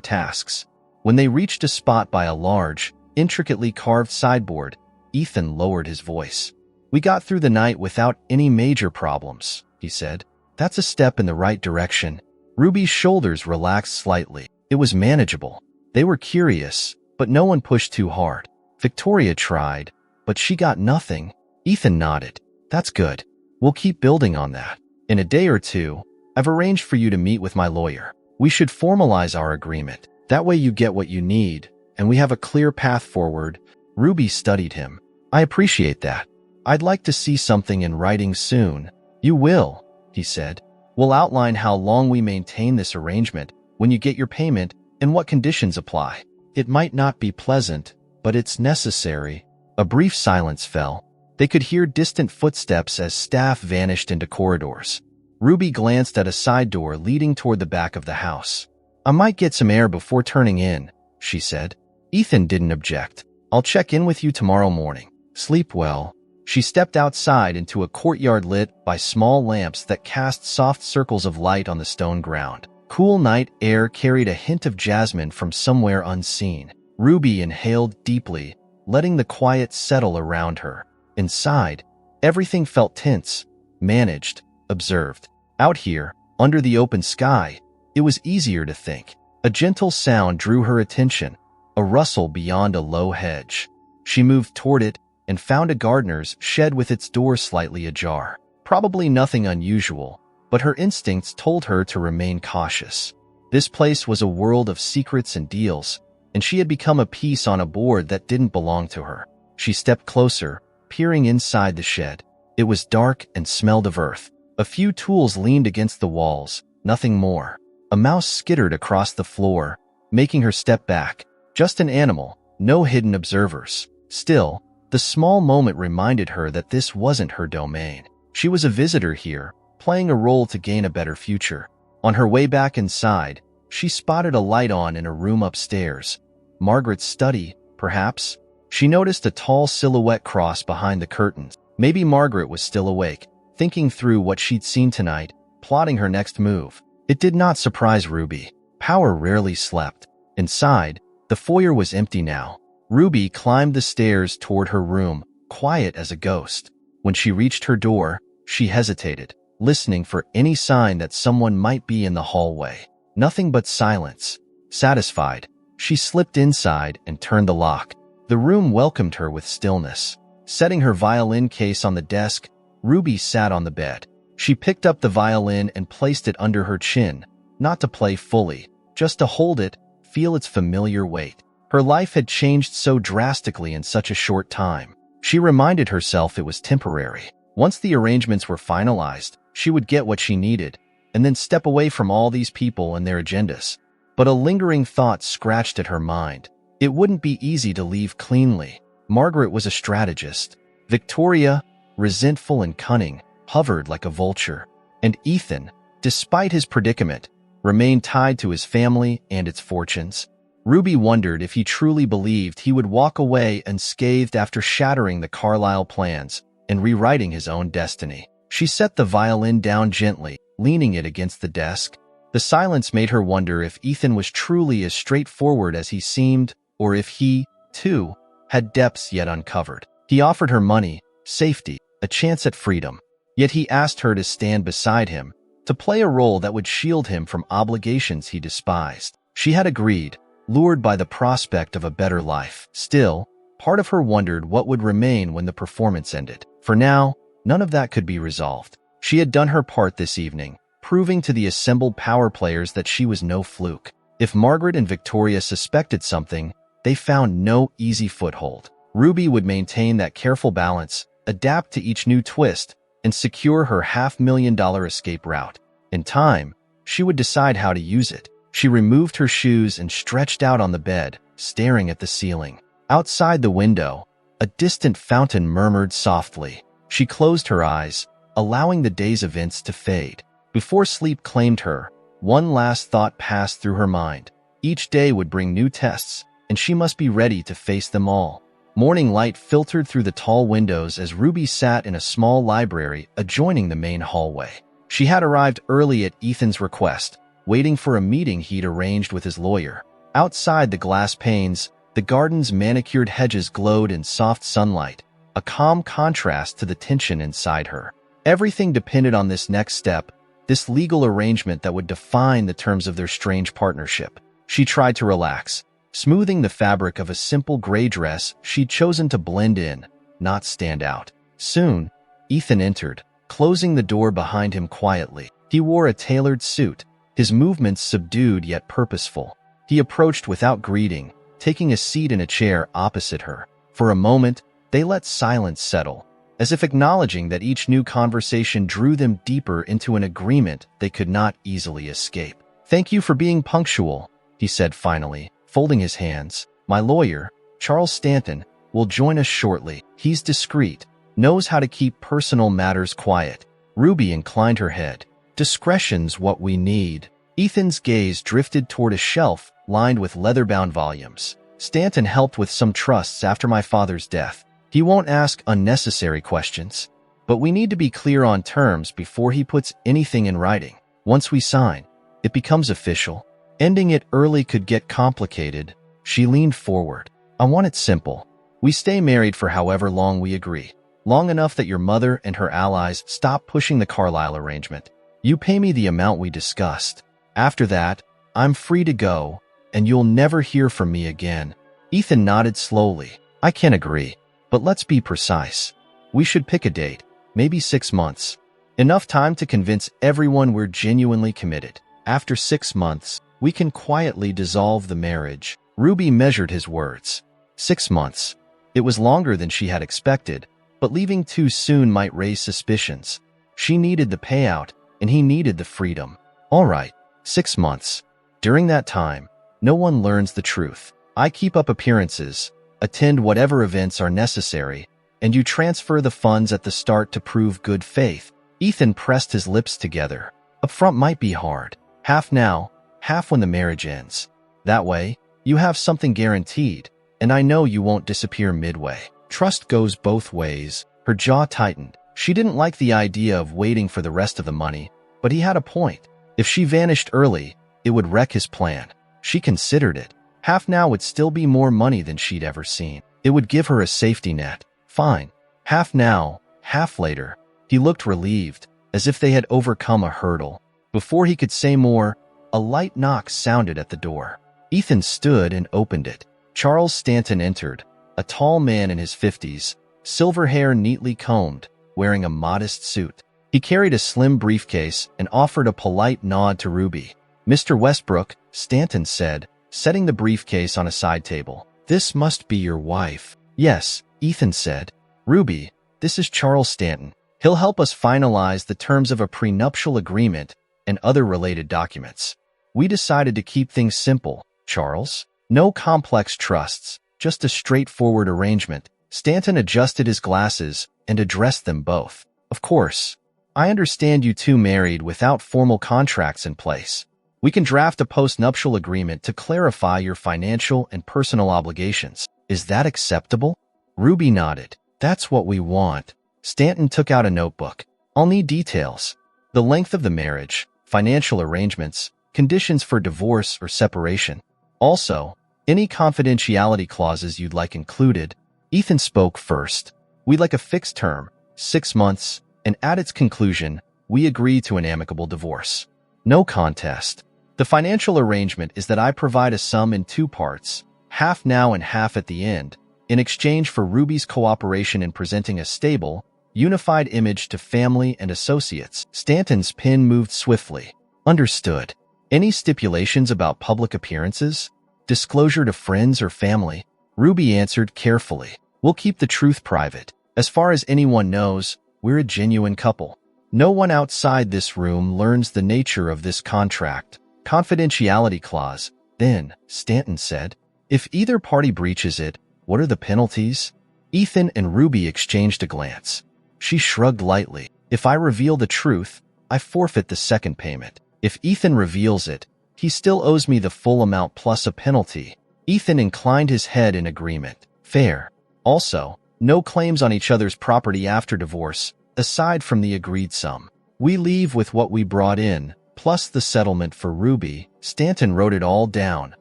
Speaker 1: tasks. When they reached a spot by a large, intricately carved sideboard, Ethan lowered his voice. "We got through the night without any major problems," he said. "That's a step in the right direction." Ruby's shoulders relaxed slightly. It was manageable. They were curious, but no one pushed too hard. Victoria tried, but she got nothing. Ethan nodded. That's good. We'll keep building on that. In a day or two, I've arranged for you to meet with my lawyer. We should formalize our agreement. That way you get what you need, and we have a clear path forward. Ruby studied him. I appreciate that. I'd like to see something in writing soon. You will, he said. We'll outline how long we maintain this arrangement, when you get your payment, and what conditions apply. It might not be pleasant, but it's necessary. A brief silence fell. They could hear distant footsteps as staff vanished into corridors. Ruby glanced at a side door leading toward the back of the house. I might get some air before turning in, she said. Ethan didn't object. I'll check in with you tomorrow morning. Sleep well. She stepped outside into a courtyard lit by small lamps that cast soft circles of light on the stone ground. Cool night air carried a hint of jasmine from somewhere unseen. Ruby inhaled deeply, letting the quiet settle around her. Inside, everything felt tense, managed, observed. Out here, under the open sky, it was easier to think. A gentle sound drew her attention, a rustle beyond a low hedge. She moved toward it and found a gardener's shed with its door slightly ajar. Probably nothing unusual, but her instincts told her to remain cautious. This place was a world of secrets and deals, and she had become a piece on a board that didn't belong to her. She stepped closer, peering inside the shed. It was dark and smelled of earth. A few tools leaned against the walls, nothing more. A mouse skittered across the floor, making her step back. Just an animal, no hidden observers. Still, the small moment reminded her that this wasn't her domain. She was a visitor here, playing a role to gain a better future. On her way back inside, she spotted a light on in a room upstairs. Margaret's study, perhaps? She noticed a tall silhouette cross behind the curtains. Maybe Margaret was still awake, thinking through what she'd seen tonight, plotting her next move. It did not surprise Ruby. Power rarely slept. Inside, the foyer was empty now. Ruby climbed the stairs toward her room, quiet as a ghost. When she reached her door, she hesitated, listening for any sign that someone might be in the hallway. Nothing but silence. Satisfied, she slipped inside and turned the lock. The room welcomed her with stillness. Setting her violin case on the desk, Ruby sat on the bed. She picked up the violin and placed it under her chin, not to play fully, just to hold it, feel its familiar weight. Her life had changed so drastically in such a short time. She reminded herself it was temporary. Once the arrangements were finalized, she would get what she needed, and then step away from all these people and their agendas. But a lingering thought scratched at her mind. It wouldn't be easy to leave cleanly. Margaret was a strategist. Victoria, resentful and cunning, hovered like a vulture. And Ethan, despite his predicament, remained tied to his family and its fortunes. Ruby wondered if he truly believed he would walk away unscathed after shattering the Carlyle plans and rewriting his own destiny. She set the violin down gently, leaning it against the desk. The silence made her wonder if Ethan was truly as straightforward as he seemed, or if he, too, had depths yet uncovered. He offered her money, safety, a chance at freedom. Yet he asked her to stand beside him, to play a role that would shield him from obligations he despised. She had agreed, lured by the prospect of a better life. Still, part of her wondered what would remain when the performance ended. For now, none of that could be resolved. She had done her part this evening, proving to the assembled power players that she was no fluke. If Margaret and Victoria suspected something, they found no easy foothold. Ruby would maintain that careful balance, adapt to each new twist, and secure her $500,000 escape route. In time, she would decide how to use it. She removed her shoes and stretched out on the bed, staring at the ceiling. Outside the window, a distant fountain murmured softly. She closed her eyes, allowing the day's events to fade. Before sleep claimed her, one last thought passed through her mind. Each day would bring new tests, and she must be ready to face them all. Morning light filtered through the tall windows as Ruby sat in a small library adjoining the main hallway. She had arrived early at Ethan's request, waiting for a meeting he'd arranged with his lawyer. Outside the glass panes, the garden's manicured hedges glowed in soft sunlight, a calm contrast to the tension inside her. Everything depended on this next step, this legal arrangement that would define the terms of their strange partnership. She tried to relax, smoothing the fabric of a simple gray dress she'd chosen to blend in, not stand out. Soon, Ethan entered, closing the door behind him quietly. He wore a tailored suit, his movements subdued yet purposeful. He approached without greeting, taking a seat in a chair opposite her. For a moment, they let silence settle, as if acknowledging that each new conversation drew them deeper into an agreement they could not easily escape. "Thank you for being punctual," he said finally, folding his hands. "My lawyer, Charles Stanton, will join us shortly. He's discreet, knows how to keep personal matters quiet." Ruby inclined her head. "Discretion's what we need." Ethan's gaze drifted toward a shelf lined with leather-bound volumes. "Stanton helped with some trusts after my father's death. He won't ask unnecessary questions, but we need to be clear on terms before he puts anything in writing. Once we sign, it becomes official. Ending it early could get complicated." She leaned forward. "I want it simple. We stay married for however long we agree. Long enough that your mother and her allies stop pushing the Carlisle arrangement. You pay me the amount we discussed. After that, I'm free to go, and you'll never hear from me again." Ethan nodded slowly. "I can agree, but let's be precise. We should pick a date, maybe 6 months. Enough time to convince everyone we're genuinely committed. After 6 months, we can quietly dissolve the marriage." Ruby measured his words. 6 months. It was longer than she had expected, but leaving too soon might raise suspicions. She needed the payout, and he needed the freedom. "All right, 6 months. During that time, no one learns the truth. I keep up appearances, attend whatever events are necessary, and you transfer the funds at the start to prove good faith." Ethan pressed his lips together. "Upfront might be hard. Half now, half when the marriage ends. That way, you have something guaranteed, and I know you won't disappear midway." Trust goes both ways. Her jaw tightened. She didn't like the idea of waiting for the rest of the money, but he had a point. If she vanished early, it would wreck his plan. She considered it. Half now would still be more money than she'd ever seen. It would give her a safety net. Fine. Half now, half later. He looked relieved, as if they had overcome a hurdle. Before he could say more, a light knock sounded at the door. Ethan stood and opened it. Charles Stanton entered, a tall man in his 50s, silver hair neatly combed, wearing a modest suit. He carried a slim briefcase and offered a polite nod to Ruby. "Mr. Westbrook," Stanton said, setting the briefcase on a side table. "This must be your wife." "Yes," Ethan said. "Ruby, this is Charles Stanton. He'll help us finalize the terms of a prenuptial agreement and other related documents. We decided to keep things simple, Charles. No complex trusts, just a straightforward arrangement." Stanton adjusted his glasses and addressed them both. "Of course. I understand you two married without formal contracts in place. We can draft a post-nuptial agreement to clarify your financial and personal obligations. Is that acceptable?" Ruby nodded. "That's what we want." Stanton took out a notebook. "I'll need details. The length of the marriage, financial arrangements, conditions for divorce or separation. Also, any confidentiality clauses you'd like included." Ethan spoke first. "We'd like a fixed term, 6 months, and at its conclusion, we agree to an amicable divorce. No contest. The financial arrangement is that I provide a sum in 2 parts, half now and half at the end, in exchange for Ruby's cooperation in presenting a stable, unified image to family and associates." Stanton's pen moved swiftly. "Understood. Any stipulations about public appearances? Disclosure to friends or family?" Ruby answered carefully. "We'll keep the truth private. As far as anyone knows, we're a genuine couple. No one outside this room learns the nature of this contract." "Confidentiality clause, then," Stanton said. "If either party breaches it, what are the penalties?" Ethan and Ruby exchanged a glance. She shrugged lightly. "If I reveal the truth, I forfeit the second payment. If Ethan reveals it, he still owes me the full amount plus a penalty." Ethan inclined his head in agreement. "Fair. Also, no claims on each other's property after divorce, aside from the agreed sum. We leave with what we brought in, plus the settlement for Ruby." Stanton wrote it all down,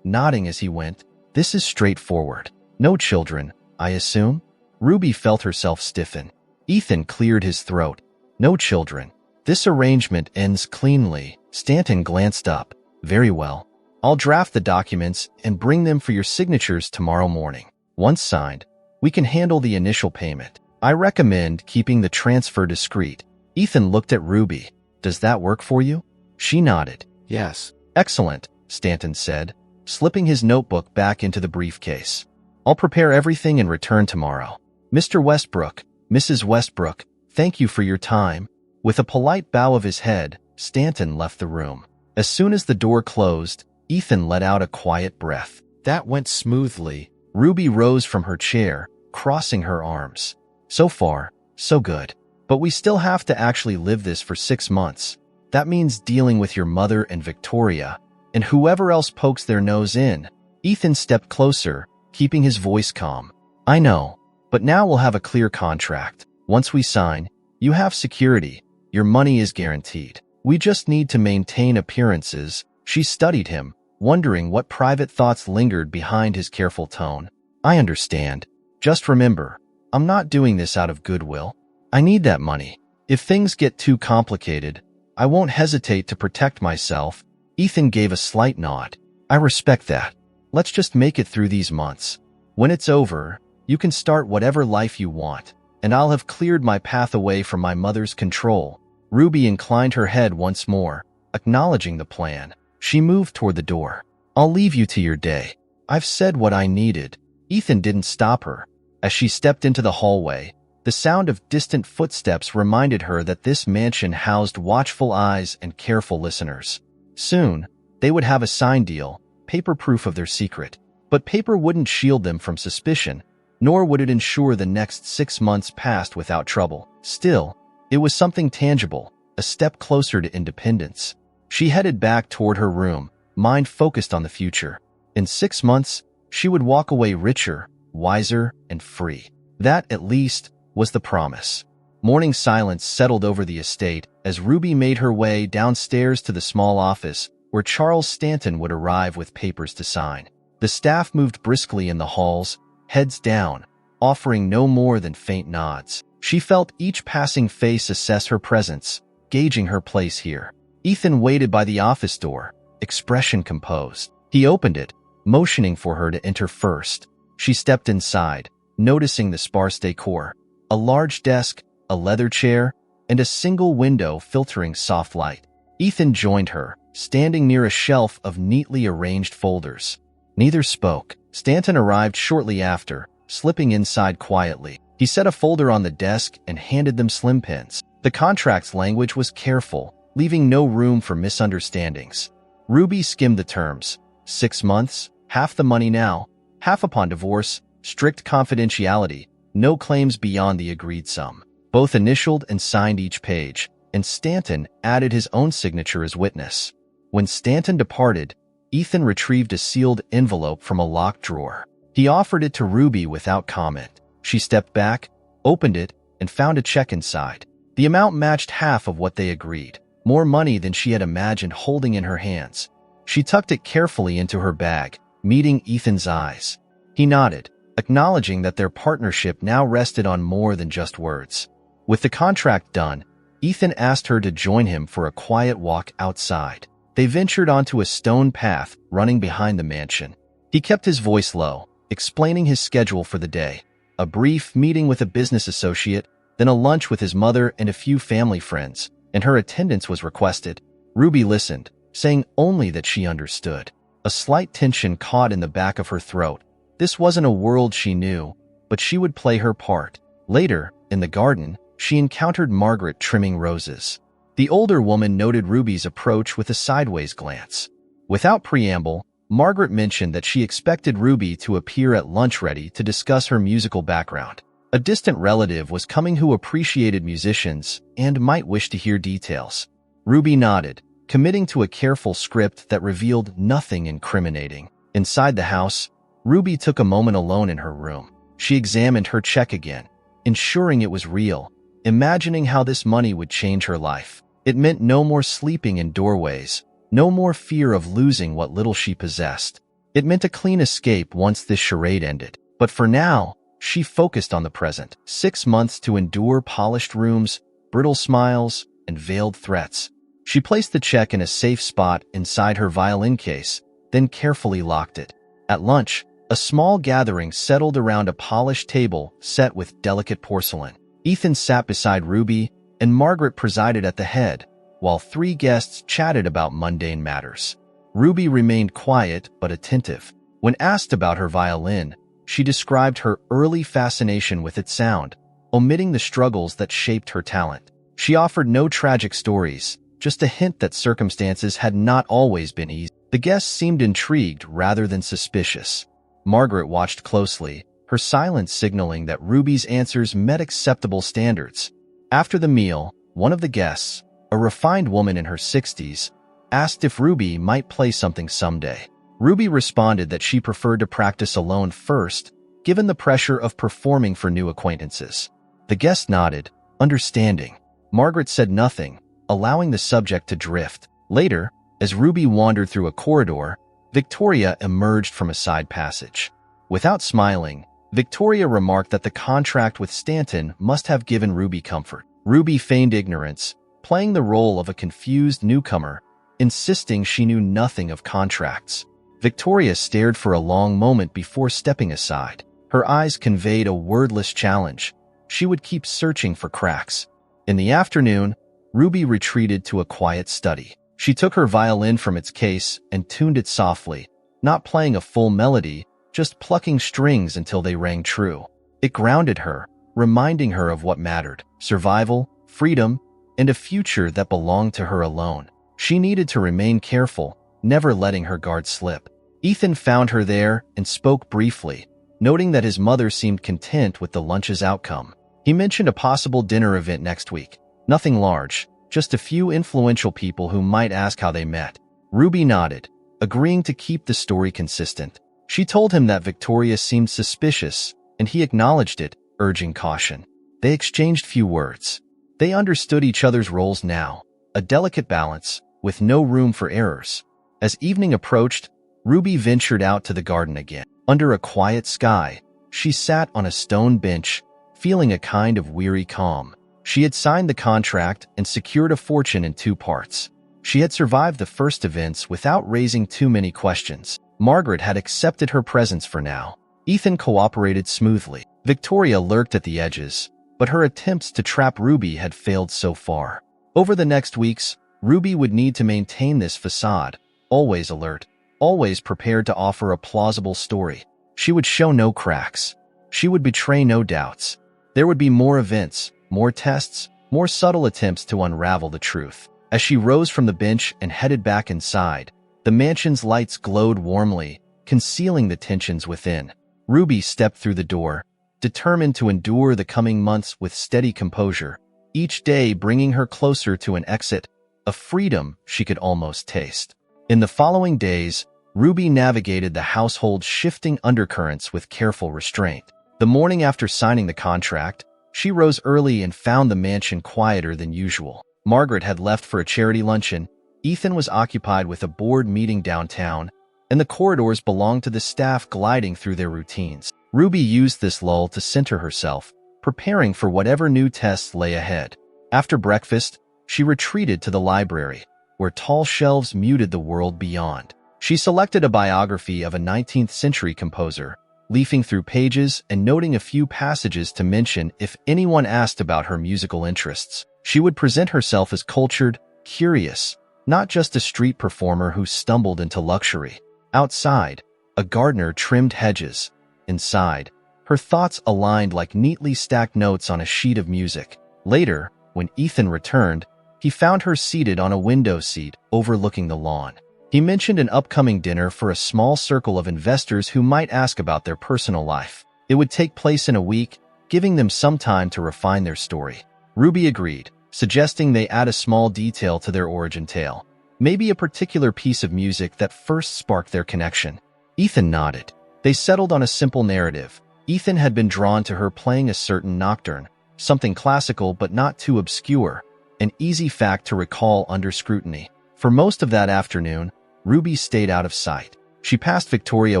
Speaker 1: nodding as he went. "This is straightforward. No children, I assume?" Ruby felt herself stiffen. Ethan cleared his throat. "No children. This arrangement ends cleanly." Stanton glanced up. "Very well. I'll draft the documents and bring them for your signatures tomorrow morning. Once signed, we can handle the initial payment. I recommend keeping the transfer discreet. Ethan looked at Ruby. Does that work for you? She nodded.
Speaker 2: Yes.
Speaker 1: Excellent, Stanton said, slipping his notebook back into the briefcase. I'll prepare everything and return tomorrow. Mr. Westbrook, Mrs. Westbrook, thank you for your time. With a polite bow of his head, Stanton left the room. As soon as the door closed, Ethan let out a quiet breath.
Speaker 2: That went smoothly.
Speaker 1: Ruby rose from her chair, crossing her arms. So far, so good. But we still have to actually live this for 6 months. That means dealing with your mother and Victoria, and whoever else pokes their nose in. Ethan stepped closer, keeping his voice calm. I know, but now we'll have a clear contract. Once we sign, you have security. Your money is guaranteed. We just need to maintain appearances. She studied him, wondering what private thoughts lingered behind his careful tone. I understand. Just remember, I'm not doing this out of goodwill. I need that money. If things get too complicated, I won't hesitate to protect myself. Ethan gave a slight nod. I respect that. Let's just make it through these months. When it's over, you can start whatever life you want, and I'll have cleared my path away from my mother's control. Ruby inclined her head once more, acknowledging the plan. She moved toward the door. I'll leave you to your day. I've said what I needed. Ethan didn't stop her. As she stepped into the hallway, the sound of distant footsteps reminded her that this mansion housed watchful eyes and careful listeners. Soon, they would have a signed deal, paper proof of their secret. But paper wouldn't shield them from suspicion, nor would it ensure the next 6 months passed without trouble. Still, it was something tangible, a step closer to independence. She headed back toward her room, mind focused on the future. In 6 months, she would walk away richer, wiser, and free. That, at least, was the promise. Morning silence settled over the estate as Ruby made her way downstairs to the small office where Charles Stanton would arrive with papers to sign. The staff moved briskly in the halls, heads down, offering no more than faint nods. She felt each passing face assess her presence, gauging her place here. Ethan waited by the office door, expression composed. He opened it, motioning for her to enter first. She stepped inside, noticing the sparse decor. A large desk, a leather chair, and a single window filtering soft light. Ethan joined her, standing near a shelf of neatly arranged folders. Neither spoke. Stanton arrived shortly after, slipping inside quietly. He set a folder on the desk and handed them slim pens. The contract's language was careful, leaving no room for misunderstandings. Ruby skimmed the terms. 6 months, half the money now, half upon divorce, strict confidentiality, no claims beyond the agreed sum. Both initialed and signed each page, and Stanton added his own signature as witness. When Stanton departed, Ethan retrieved a sealed envelope from a locked drawer. He offered it to Ruby without comment. She stepped back, opened it, and found a check inside. The amount matched half of what they agreed, more money than she had imagined holding in her hands. She tucked it carefully into her bag, meeting Ethan's eyes. He nodded, acknowledging that their partnership now rested on more than just words. With the contract done, Ethan asked her to join him for a quiet walk outside. They ventured onto a stone path running behind the mansion. He kept his voice low, explaining his schedule for the day. A brief meeting with a business associate, then a lunch with his mother and a few family friends, and her attendance was requested. Ruby listened, saying only that she understood. A slight tension caught in the back of her throat. This wasn't a world she knew, but she would play her part. Later, in the garden, she encountered Margaret trimming roses. The older woman noted Ruby's approach with a sideways glance. Without preamble, Margaret mentioned that she expected Ruby to appear at lunch ready to discuss her musical background. A distant relative was coming who appreciated musicians and might wish to hear details. Ruby nodded, committing to a careful script that revealed nothing incriminating. Inside the house, Ruby took a moment alone in her room. She examined her check again, ensuring it was real, imagining how this money would change her life. It meant no more sleeping in doorways, no more fear of losing what little she possessed. It meant a clean escape once this charade ended. But for now, she focused on the present. 6 months to endure polished rooms, brittle smiles, and veiled threats. She placed the check in a safe spot inside her violin case, then carefully locked it. At lunch, a small gathering settled around a polished table set with delicate porcelain. Ethan sat beside Ruby, and Margaret presided at the head, while 3 guests chatted about mundane matters. Ruby remained quiet but attentive. When asked about her violin, she described her early fascination with its sound, omitting the struggles that shaped her talent. She offered no tragic stories, just a hint that circumstances had not always been easy. The guests seemed intrigued rather than suspicious. Margaret watched closely, her silence signaling that Ruby's answers met acceptable standards. After the meal, one of the guests, a refined woman in her 60s, asked if Ruby might play something someday. Ruby responded that she preferred to practice alone first, given the pressure of performing for new acquaintances. The guest nodded, understanding. Margaret said nothing, allowing the subject to drift. Later, as Ruby wandered through a corridor, Victoria emerged from a side passage. Without smiling, Victoria remarked that the contract with Stanton must have given Ruby comfort. Ruby feigned ignorance, playing the role of a confused newcomer, insisting she knew nothing of contracts. Victoria stared for a long moment before stepping aside. Her eyes conveyed a wordless challenge. She would keep searching for cracks. In the afternoon, Ruby retreated to a quiet study. She took her violin from its case and tuned it softly, not playing a full melody, just plucking strings until they rang true. It grounded her, reminding her of what mattered: survival, freedom, and a future that belonged to her alone. She needed to remain careful, never letting her guard slip. Ethan found her there and spoke briefly, noting that his mother seemed content with the lunch's outcome. He mentioned a possible dinner event next week. Nothing large, just a few influential people who might ask how they met. Ruby nodded, agreeing to keep the story consistent. She told him that Victoria seemed suspicious, and he acknowledged it, urging caution. They exchanged few words. They understood each other's roles now, a delicate balance, with no room for errors. As evening approached, Ruby ventured out to the garden again. Under a quiet sky, she sat on a stone bench, feeling a kind of weary calm. She had signed the contract and secured a fortune in 2 parts. She had survived the first events without raising too many questions. Margaret had accepted her presence for now. Ethan cooperated smoothly. Victoria lurked at the edges, but her attempts to trap Ruby had failed so far. Over the next weeks, Ruby would need to maintain this facade, always alert, always prepared to offer a plausible story. She would show no cracks. She would betray no doubts. There would be more events, more tests, more subtle attempts to unravel the truth. As she rose from the bench and headed back inside, the mansion's lights glowed warmly, concealing the tensions within. Ruby stepped through the door, determined to endure the coming months with steady composure, each day bringing her closer to an exit, a freedom she could almost taste. In the following days, Ruby navigated the household's shifting undercurrents with careful restraint. The morning after signing the contract, she rose early and found the mansion quieter than usual. Margaret had left for a charity luncheon, Ethan was occupied with a board meeting downtown, and the corridors belonged to the staff gliding through their routines. Ruby used this lull to center herself, preparing for whatever new tests lay ahead. After breakfast, she retreated to the library, where tall shelves muted the world beyond. She selected a biography of a 19th-century composer, leafing through pages and noting a few passages to mention if anyone asked about her musical interests. She would present herself as cultured, curious, not just a street performer who stumbled into luxury. Outside, a gardener trimmed hedges. Inside, her thoughts aligned like neatly stacked notes on a sheet of music. Later, when Ethan returned, he found her seated on a window seat overlooking the lawn. He mentioned an upcoming dinner for a small circle of investors who might ask about their personal life. It would take place in a week, giving them some time to refine their story. Ruby agreed, suggesting they add a small detail to their origin tale, maybe a particular piece of music that first sparked their connection. Ethan nodded. They settled on a simple narrative. Ethan had been drawn to her playing a certain nocturne, something classical but not too obscure, an easy fact to recall under scrutiny. For most of that afternoon, Ruby stayed out of sight. She passed Victoria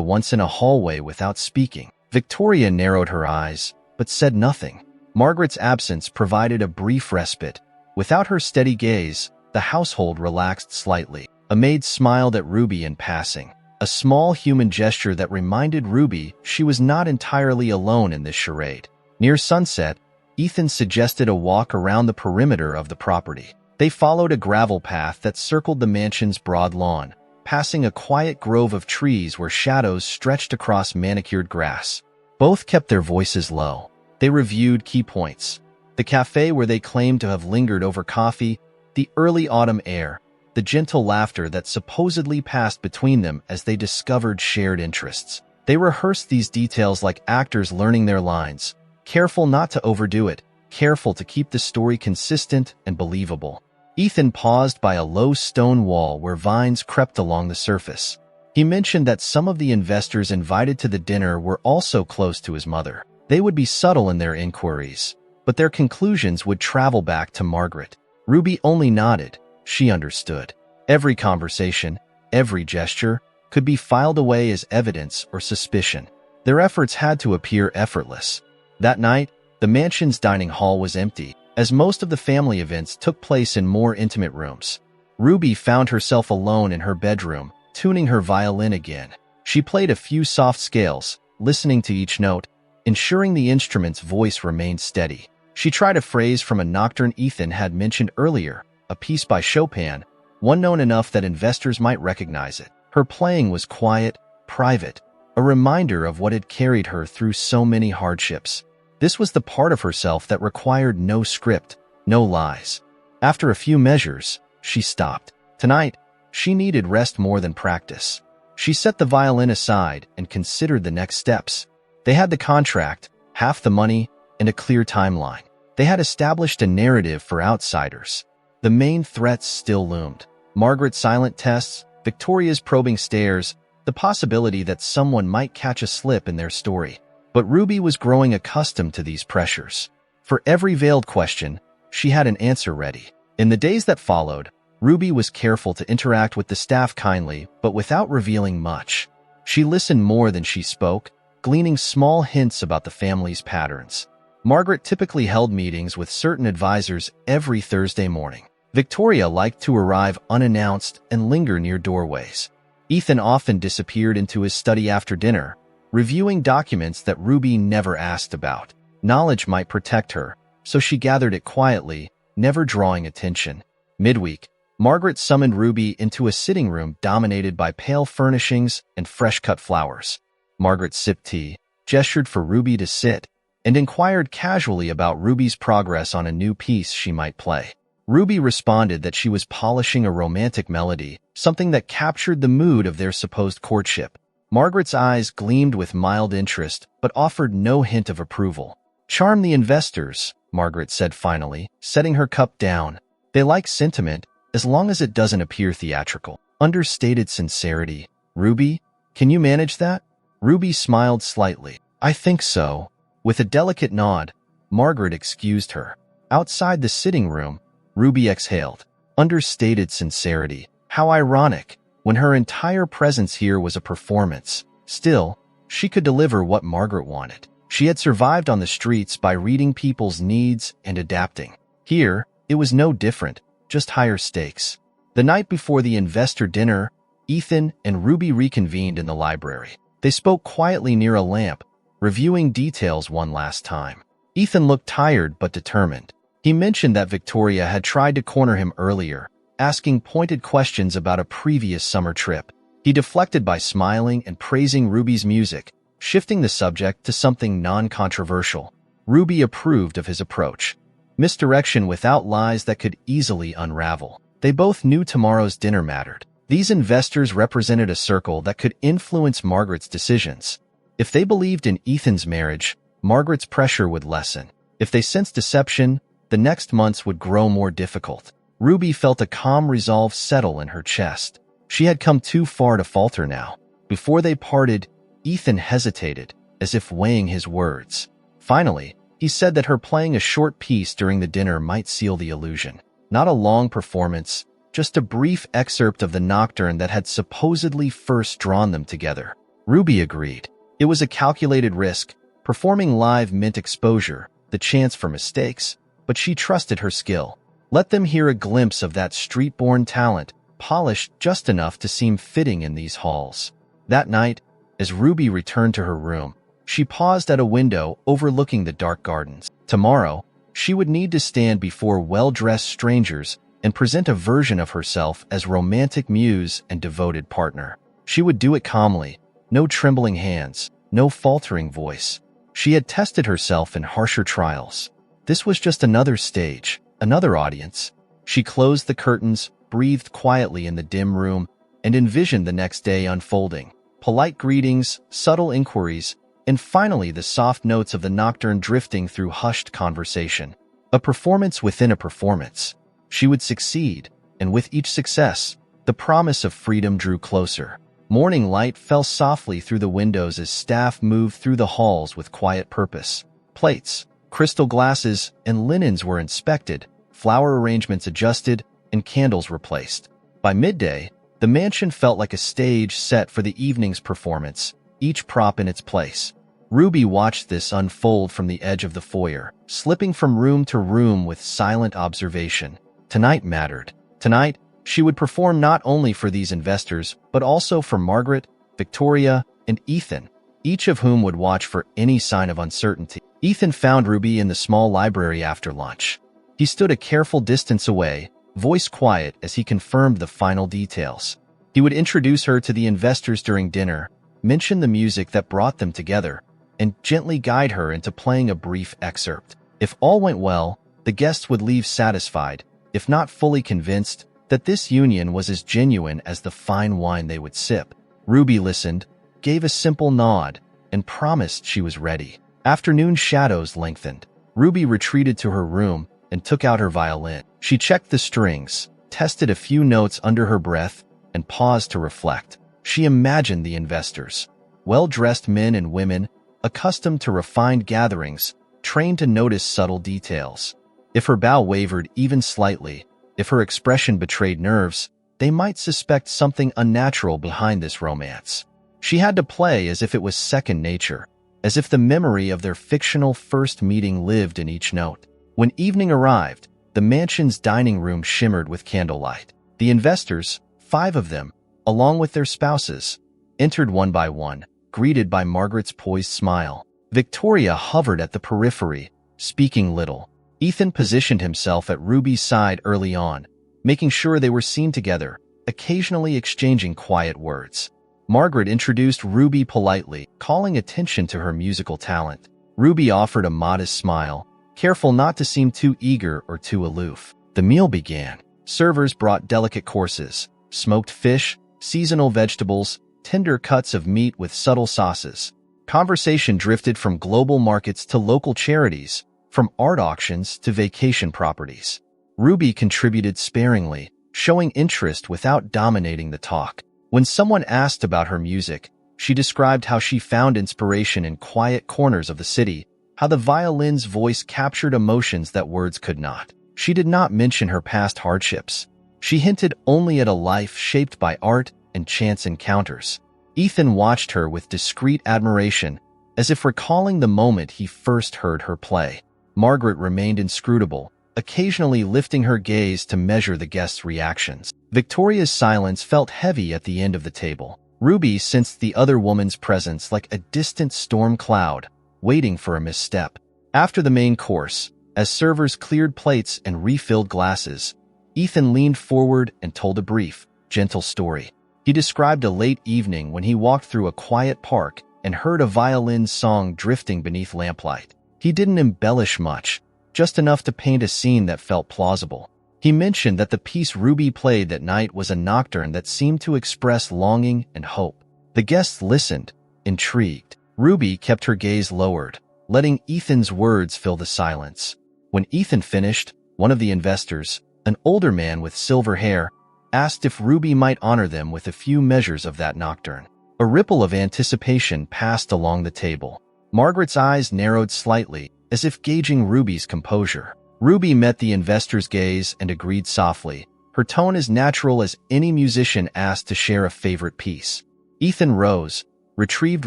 Speaker 1: once in a hallway without speaking. Victoria narrowed her eyes, but said nothing. Margaret's absence provided a brief respite. Without her steady gaze, the household relaxed slightly. A maid smiled at Ruby in passing. a small human gesture that reminded Ruby she was not entirely alone in this charade. Near sunset, Ethan suggested a walk around the perimeter of the property. They followed a gravel path that circled the mansion's broad lawn, passing a quiet grove of trees where shadows stretched across manicured grass. Both kept their voices low. They reviewed key points: the cafe where they claimed to have lingered over coffee, the early autumn air, the gentle laughter that supposedly passed between them as they discovered shared interests. They rehearsed these details like actors learning their lines, careful not to overdo it, careful to keep the story consistent and believable. Ethan paused by a low stone wall where vines crept along the surface. He mentioned that some of the investors invited to the dinner were also close to his mother. They would be subtle in their inquiries, but their conclusions would travel back to Margaret. Ruby only nodded. She understood. Every conversation, every gesture, could be filed away as evidence or suspicion. Their efforts had to appear effortless. That night, the mansion's dining hall was empty, as most of the family events took place in more intimate rooms. Ruby found herself alone in her bedroom, tuning her violin again. She played a few soft scales, listening to each note, ensuring the instrument's voice remained steady. She tried a phrase from a nocturne Ethan had mentioned earlier, a piece by Chopin, one known enough that investors might recognize it. Her playing was quiet, private, a reminder of what had carried her through so many hardships. This was the part of herself that required no script, no lies. After a few measures, she stopped. Tonight, she needed rest more than practice. She set the violin aside and considered the next steps. They had the contract, half the money, and a clear timeline. They had established a narrative for outsiders. The main threats still loomed: Margaret's silent tests, Victoria's probing stares, the possibility that someone might catch a slip in their story. But Ruby was growing accustomed to these pressures. For every veiled question, she had an answer ready. In the days that followed, Ruby was careful to interact with the staff kindly, but without revealing much. She listened more than she spoke, gleaning small hints about the family's patterns. Margaret typically held meetings with certain advisors every Thursday morning. Victoria liked to arrive unannounced and linger near doorways. Ethan often disappeared into his study after dinner, reviewing documents that Ruby never asked about. Knowledge might protect her, so she gathered it quietly, never drawing attention. Midweek, Margaret summoned Ruby into a sitting room dominated by pale furnishings and fresh-cut flowers. Margaret sipped tea, gestured for Ruby to sit, and inquired casually about Ruby's progress on a new piece she might play. Ruby responded that she was polishing a romantic melody, something that captured the mood of their supposed courtship. Margaret's eyes gleamed with mild interest, but offered no hint of approval. "Charm the investors," Margaret said finally, setting her cup down. "They like sentiment, as long as it doesn't appear theatrical." Understated sincerity. "Ruby, can you manage that?" Ruby smiled slightly. "I think so." With a delicate nod, Margaret excused her. Outside the sitting room, Ruby exhaled. Understated sincerity. How ironic, when her entire presence here was a performance. Still, she could deliver what Margaret wanted. She had survived on the streets by reading people's needs and adapting. Here, it was no different, just higher stakes. The night before the investor dinner, Ethan and Ruby reconvened in the library. They spoke quietly near a lamp, reviewing details one last time. Ethan looked tired but determined. He mentioned that Victoria had tried to corner him earlier, asking pointed questions about a previous summer trip. He deflected by smiling and praising Ruby's music, shifting the subject to something non-controversial. Ruby approved of his approach. Misdirection without lies that could easily unravel. They both knew tomorrow's dinner mattered. These investors represented a circle that could influence Margaret's decisions. If they believed in Ethan's marriage, Margaret's pressure would lessen. If they sensed deception, the next months would grow more difficult. Ruby felt a calm resolve settle in her chest. She had come too far to falter now. Before they parted, Ethan hesitated, as if weighing his words. Finally, he said that her playing a short piece during the dinner might seal the illusion. Not a long performance, just a brief excerpt of the nocturne that had supposedly first drawn them together. Ruby agreed. It was a calculated risk. Performing live meant exposure, the chance for mistakes, but she trusted her skill. Let them hear a glimpse of that street-born talent, polished just enough to seem fitting in these halls. That night, as Ruby returned to her room, she paused at a window overlooking the dark gardens. Tomorrow, she would need to stand before well-dressed strangers and present a version of herself as romantic muse and devoted partner. She would do it calmly, no trembling hands, no faltering voice. She had tested herself in harsher trials. This was just another stage, another audience. She closed the curtains, breathed quietly in the dim room, and envisioned the next day unfolding. Polite greetings, subtle inquiries, and finally the soft notes of the nocturne drifting through hushed conversation. A performance within a performance. She would succeed, and with each success, the promise of freedom drew closer. Morning light fell softly through the windows as staff moved through the halls with quiet purpose. Plates, crystal glasses, and linens were inspected, flower arrangements adjusted, and candles replaced. By midday, the mansion felt like a stage set for the evening's performance, each prop in its place. Ruby watched this unfold from the edge of the foyer, slipping from room to room with silent observation. Tonight mattered. Tonight, she would perform not only for these investors, but also for Margaret, Victoria, and Ethan, each of whom would watch for any sign of uncertainty. Ethan found Ruby in the small library after lunch. He stood a careful distance away, voice quiet as he confirmed the final details. He would introduce her to the investors during dinner, mention the music that brought them together, and gently guide her into playing a brief excerpt. If all went well, the guests would leave satisfied, if not fully convinced, that this union was as genuine as the fine wine they would sip. Ruby listened, gave a simple nod, and promised she was ready. Afternoon shadows lengthened. Ruby retreated to her room and took out her violin. She checked the strings, tested a few notes under her breath, and paused to reflect. She imagined the investors, well-dressed men and women, accustomed to refined gatherings, trained to notice subtle details. If her bow wavered even slightly, if her expression betrayed nerves, they might suspect something unnatural behind this romance. She had to play as if it was second nature, as if the memory of their fictional first meeting lived in each note. When evening arrived, the mansion's dining room shimmered with candlelight. The investors, 5 of them, along with their spouses, entered one by one, greeted by Margaret's poised smile. Victoria hovered at the periphery, speaking little. Ethan positioned himself at Ruby's side early on, making sure they were seen together, occasionally exchanging quiet words. Margaret introduced Ruby politely, calling attention to her musical talent. Ruby offered a modest smile, careful not to seem too eager or too aloof. The meal began. Servers brought delicate courses, smoked fish, seasonal vegetables, tender cuts of meat with subtle sauces. Conversation drifted from global markets to local charities, from art auctions to vacation properties. Ruby contributed sparingly, showing interest without dominating the talk. When someone asked about her music, she described how she found inspiration in quiet corners of the city, how the violin's voice captured emotions that words could not. She did not mention her past hardships. She hinted only at a life shaped by art and chance encounters. Ethan watched her with discreet admiration, as if recalling the moment he first heard her play. Margaret remained inscrutable, occasionally lifting her gaze to measure the guests' reactions. Victoria's silence felt heavy at the end of the table. Ruby sensed the other woman's presence like a distant storm cloud, waiting for a misstep. After the main course, as servers cleared plates and refilled glasses, Ethan leaned forward and told a brief, gentle story. He described a late evening when he walked through a quiet park and heard a violin song drifting beneath lamplight. He didn't embellish much, just enough to paint a scene that felt plausible. He mentioned that the piece Ruby played that night was a nocturne that seemed to express longing and hope. The guests listened, intrigued. Ruby kept her gaze lowered, letting Ethan's words fill the silence. When Ethan finished, one of the investors, an older man with silver hair, asked if Ruby might honor them with a few measures of that nocturne. A ripple of anticipation passed along the table. Margaret's eyes narrowed slightly, as if gauging Ruby's composure. Ruby met the investor's gaze and agreed softly, her tone as natural as any musician asked to share a favorite piece. Ethan rose, retrieved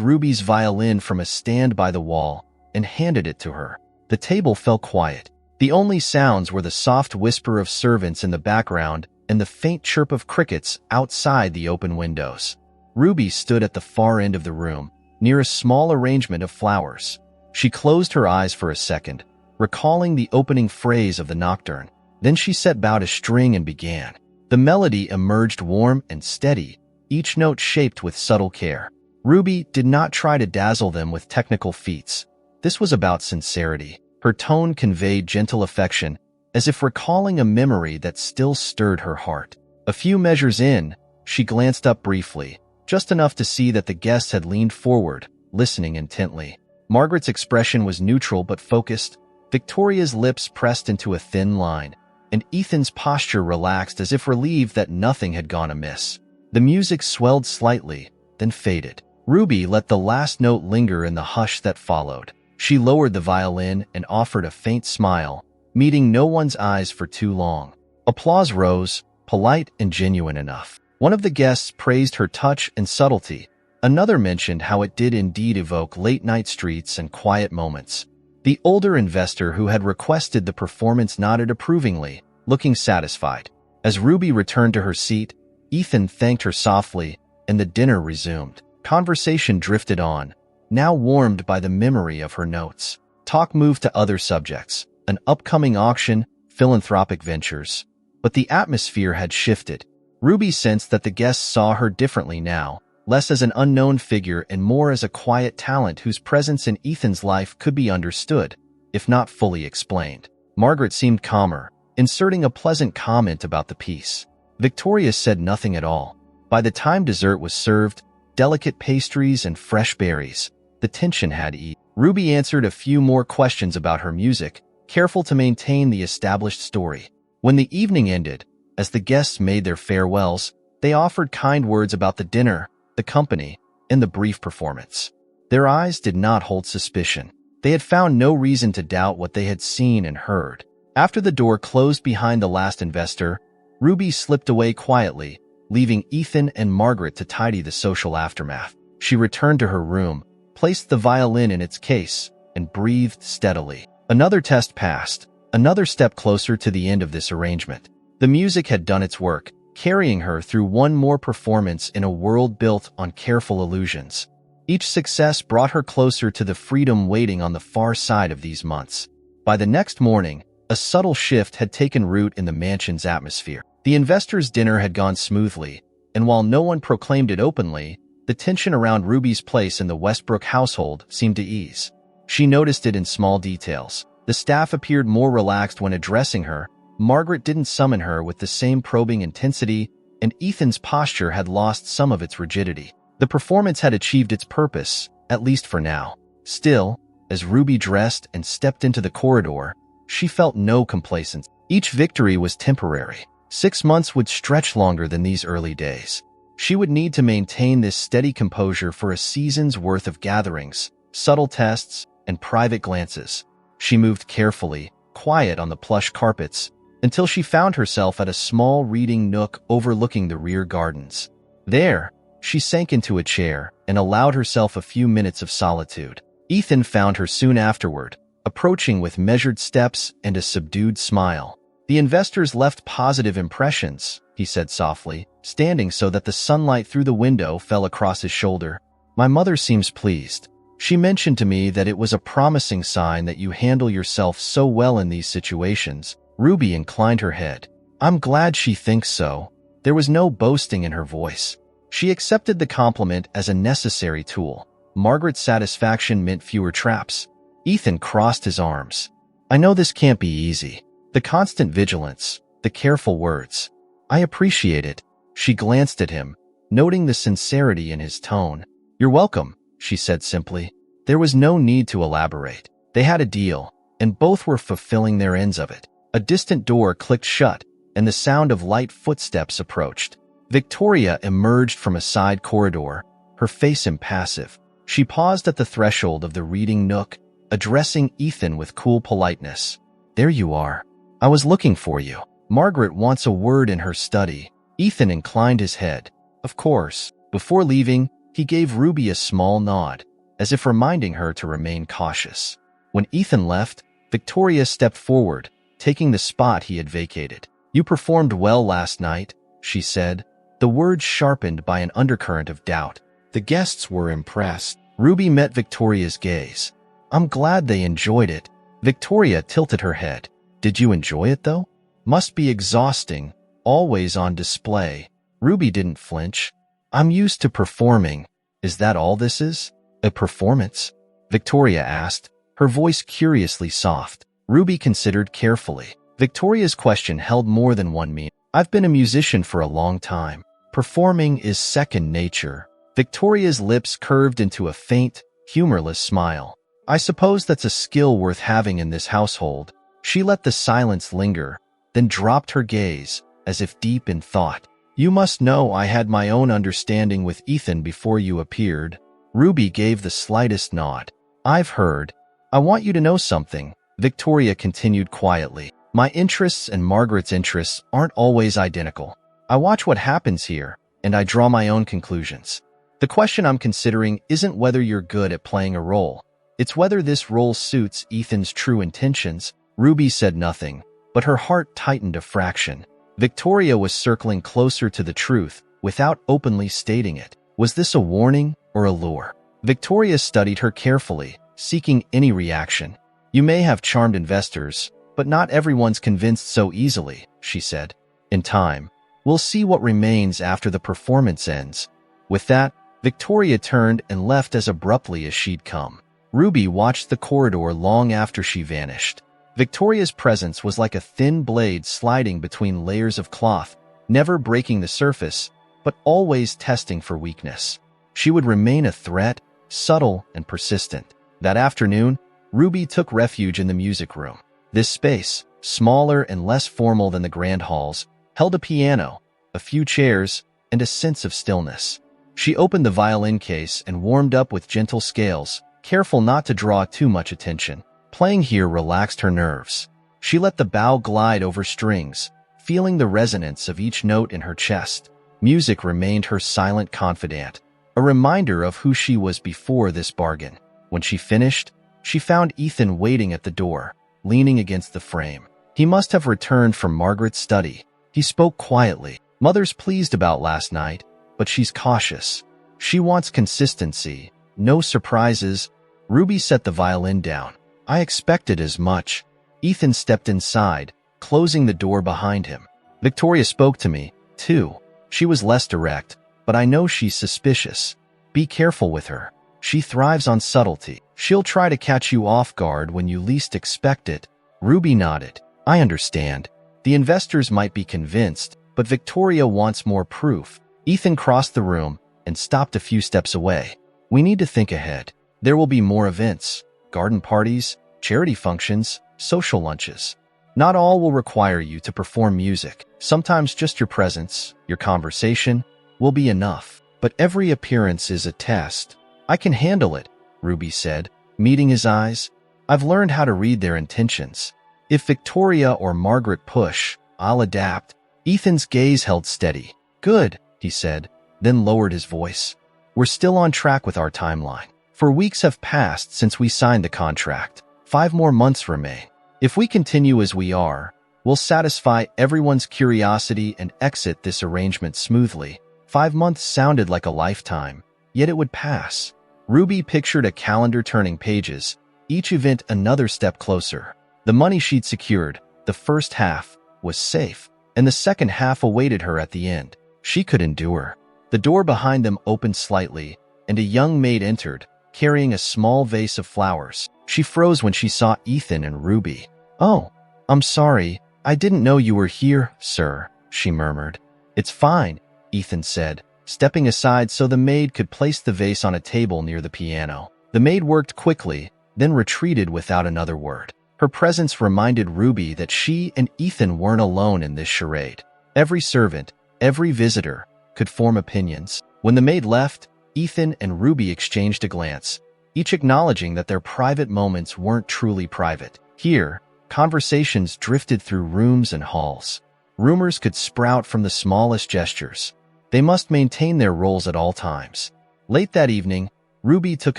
Speaker 1: Ruby's violin from a stand by the wall, and handed it to her. The table fell quiet. The only sounds were the soft whisper of servants in the background and the faint chirp of crickets outside the open windows. Ruby stood at the far end of the room, near a small arrangement of flowers. She closed her eyes for a second, recalling the opening phrase of the nocturne. Then she set bow to string and began. The melody emerged warm and steady, each note shaped with subtle care. Ruby did not try to dazzle them with technical feats. This was about sincerity. Her tone conveyed gentle affection, as if recalling a memory that still stirred her heart. A few measures in, she glanced up briefly, just enough to see that the guests had leaned forward, listening intently. Margaret's expression was neutral but focused. Victoria's lips pressed into a thin line, and Ethan's posture relaxed as if relieved that nothing had gone amiss. The music swelled slightly, then faded. Ruby let the last note linger in the hush that followed. She lowered the violin and offered a faint smile, meeting no one's eyes for too long. Applause rose, polite and genuine enough. One of the guests praised her touch and subtlety. Another mentioned how it did indeed evoke late-night streets and quiet moments. The older investor who had requested the performance nodded approvingly, looking satisfied. As Ruby returned to her seat, Ethan thanked her softly, and the dinner resumed. Conversation drifted on, now warmed by the memory of her notes. Talk moved to other subjects, an upcoming auction, philanthropic ventures. But the atmosphere had shifted. Ruby sensed that the guests saw her differently now, less as an unknown figure and more as a quiet talent whose presence in Ethan's life could be understood, if not fully explained. Margaret seemed calmer, inserting a pleasant comment about the piece. Victoria said nothing at all. By the time dessert was served, delicate pastries and fresh berries, the tension had eased. Ruby answered a few more questions about her music, careful to maintain the established story. When the evening ended, as the guests made their farewells, they offered kind words about the dinner, the company, and the brief performance. Their eyes did not hold suspicion. They had found no reason to doubt what they had seen and heard. After the door closed behind the last investor, Ruby slipped away quietly, leaving Ethan and Margaret to tidy the social aftermath. She returned to her room, placed the violin in its case, and breathed steadily. Another test passed, another step closer to the end of this arrangement. The music had done its work, carrying her through one more performance in a world built on careful illusions. Each success brought her closer to the freedom waiting on the far side of these months. By the next morning, a subtle shift had taken root in the mansion's atmosphere. The investors' dinner had gone smoothly, and while no one proclaimed it openly, the tension around Ruby's place in the Westbrook household seemed to ease. She noticed it in small details. The staff appeared more relaxed when addressing her, Margaret didn't summon her with the same probing intensity, and Ethan's posture had lost some of its rigidity. The performance had achieved its purpose, at least for now. Still, as Ruby dressed and stepped into the corridor, she felt no complacence. Each victory was temporary. 6 months would stretch longer than these early days. She would need to maintain this steady composure for a season's worth of gatherings, subtle tests, and private glances. She moved carefully, quiet on the plush carpets, until she found herself at a small reading nook overlooking the rear gardens. There, she sank into a chair and allowed herself a few minutes of solitude. Ethan found her soon afterward, approaching with measured steps and a subdued smile. "The investors left positive impressions," he said softly, standing so that the sunlight through the window fell across his shoulder. "My mother seems pleased. She mentioned to me that it was a promising sign that you handle yourself so well in these situations." Ruby inclined her head. "I'm glad she thinks so." There was no boasting in her voice. She accepted the compliment as a necessary tool. Margaret's satisfaction meant fewer traps. Ethan crossed his arms. "I know this can't be easy. The constant vigilance, the careful words. I appreciate it." She glanced at him, noting the sincerity in his tone. "You're welcome," she said simply. There was no need to elaborate. They had a deal, and both were fulfilling their ends of it. A distant door clicked shut, and the sound of light footsteps approached. Victoria emerged from a side corridor, her face impassive. She paused at the threshold of the reading nook, addressing Ethan with cool politeness. "There you are. I was looking for you. Margaret wants a word in her study." Ethan inclined his head. "Of course." Before leaving, he gave Ruby a small nod, as if reminding her to remain cautious. When Ethan left, Victoria stepped forward, taking the spot he had vacated. "You performed well last night," she said, the words sharpened by an undercurrent of doubt. The guests were impressed. Ruby met Victoria's gaze. I'm glad they enjoyed it. Victoria tilted her head. Did you enjoy it, though? Must be exhausting, always on display. Ruby didn't flinch. I'm used to performing. Is that all this is? A performance? Victoria asked, her voice curiously soft. Ruby considered carefully. Victoria's question held more than one meaning. I've been a musician for a long time. Performing is second nature. Victoria's lips curved into a faint, humorless smile. I suppose that's a skill worth having in this household. She let the silence linger, then dropped her gaze, as if deep in thought. You must know I had my own understanding with Ethan before you appeared. Ruby gave the slightest nod. I've heard. I want you to know something, Victoria continued quietly. My interests and Margaret's interests aren't always identical. I watch what happens here, and I draw my own conclusions. The question I'm considering isn't whether you're good at playing a role. It's whether this role suits Ethan's true intentions. Ruby said nothing, but her heart tightened a fraction. Victoria was circling closer to the truth without openly stating it. Was this a warning or a lure? Victoria studied her carefully, seeking any reaction. You may have charmed investors, but not everyone's convinced so easily, she said. In time, we'll see what remains after the performance ends. With that, Victoria turned and left as abruptly as she'd come. Ruby watched the corridor long after she vanished. Victoria's presence was like a thin blade sliding between layers of cloth, never breaking the surface, but always testing for weakness. She would remain a threat, subtle and persistent. That afternoon, Ruby took refuge in the music room. This space, smaller and less formal than the grand halls, held a piano, a few chairs, and a sense of stillness. She opened the violin case and warmed up with gentle scales, careful not to draw too much attention. Playing here relaxed her nerves. She let the bow glide over strings, feeling the resonance of each note in her chest. Music remained her silent confidant, a reminder of who she was before this bargain. When she finished, she found Ethan waiting at the door, leaning against the frame. He must have returned from Margaret's study. He spoke quietly. Mother's pleased about last night, but she's cautious. She wants consistency, no surprises. Ruby set the violin down. I expected as much. Ethan stepped inside, closing the door behind him. Victoria spoke to me, too. She was less direct, but I know she's suspicious. Be careful with her. She thrives on subtlety. She'll try to catch you off guard when you least expect it. Ruby nodded. I understand. The investors might be convinced, but Victoria wants more proof. Ethan crossed the room and stopped a few steps away. We need to think ahead. There will be more events. Garden parties, charity functions, social lunches. Not all will require you to perform music. Sometimes just your presence, your conversation, will be enough. But every appearance is a test. I can handle it, Ruby said, meeting his eyes. I've learned how to read their intentions. If Victoria or Margaret push, I'll adapt. Ethan's gaze held steady. Good, he said, then lowered his voice. We're still on track with our timeline. For weeks have passed since we signed the contract. 5 more months remain. If we continue as we are, we'll satisfy everyone's curiosity and exit this arrangement smoothly. 5 months sounded like a lifetime, yet it would pass. Ruby pictured a calendar turning pages, each event another step closer. The money she'd secured, the first half, was safe, and the second half awaited her at the end. She could endure. The door behind them opened slightly, and a young maid entered, carrying a small vase of flowers. She froze when she saw Ethan and Ruby. Oh, I'm sorry. I didn't know you were here, sir, she murmured. It's fine, Ethan said, stepping aside so the maid could place the vase on a table near the piano. The maid worked quickly, then retreated without another word. Her presence reminded Ruby that she and Ethan weren't alone in this charade. Every servant, every visitor, could form opinions. When the maid left, Ethan and Ruby exchanged a glance, each acknowledging that their private moments weren't truly private. Here, conversations drifted through rooms and halls. Rumors could sprout from the smallest gestures. They must maintain their roles at all times. Late that evening, Ruby took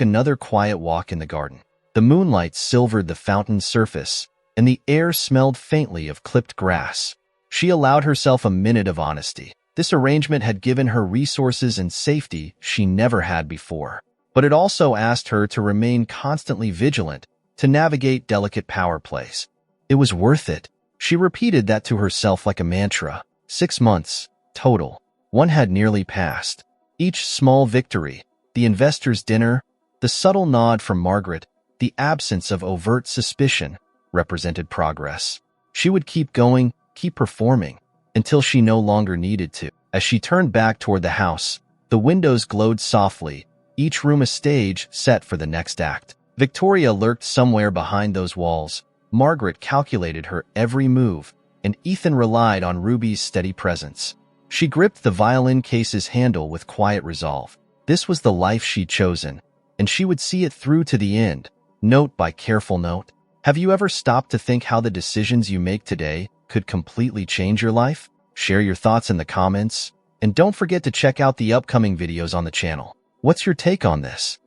Speaker 1: another quiet walk in the garden. The moonlight silvered the fountain's surface, and the air smelled faintly of clipped grass. She allowed herself a minute of honesty. This arrangement had given her resources and safety she never had before. But it also asked her to remain constantly vigilant, to navigate delicate power plays. It was worth it. She repeated that to herself like a mantra. 6 months, total. One had nearly passed. Each small victory, the investor's dinner, the subtle nod from Margaret, the absence of overt suspicion, represented progress. She would keep going, keep performing, until she no longer needed to. As she turned back toward the house, the windows glowed softly, each room a stage set for the next act. Victoria lurked somewhere behind those walls. Margaret calculated her every move, and Ethan relied on Ruby's steady presence. She gripped the violin case's handle with quiet resolve. This was the life she'd chosen, and she would see it through to the end, note by careful note. Have you ever stopped to think how the decisions you make today could completely change your life? Share your thoughts in the comments, and don't forget to check out the upcoming videos on the channel. What's your take on this?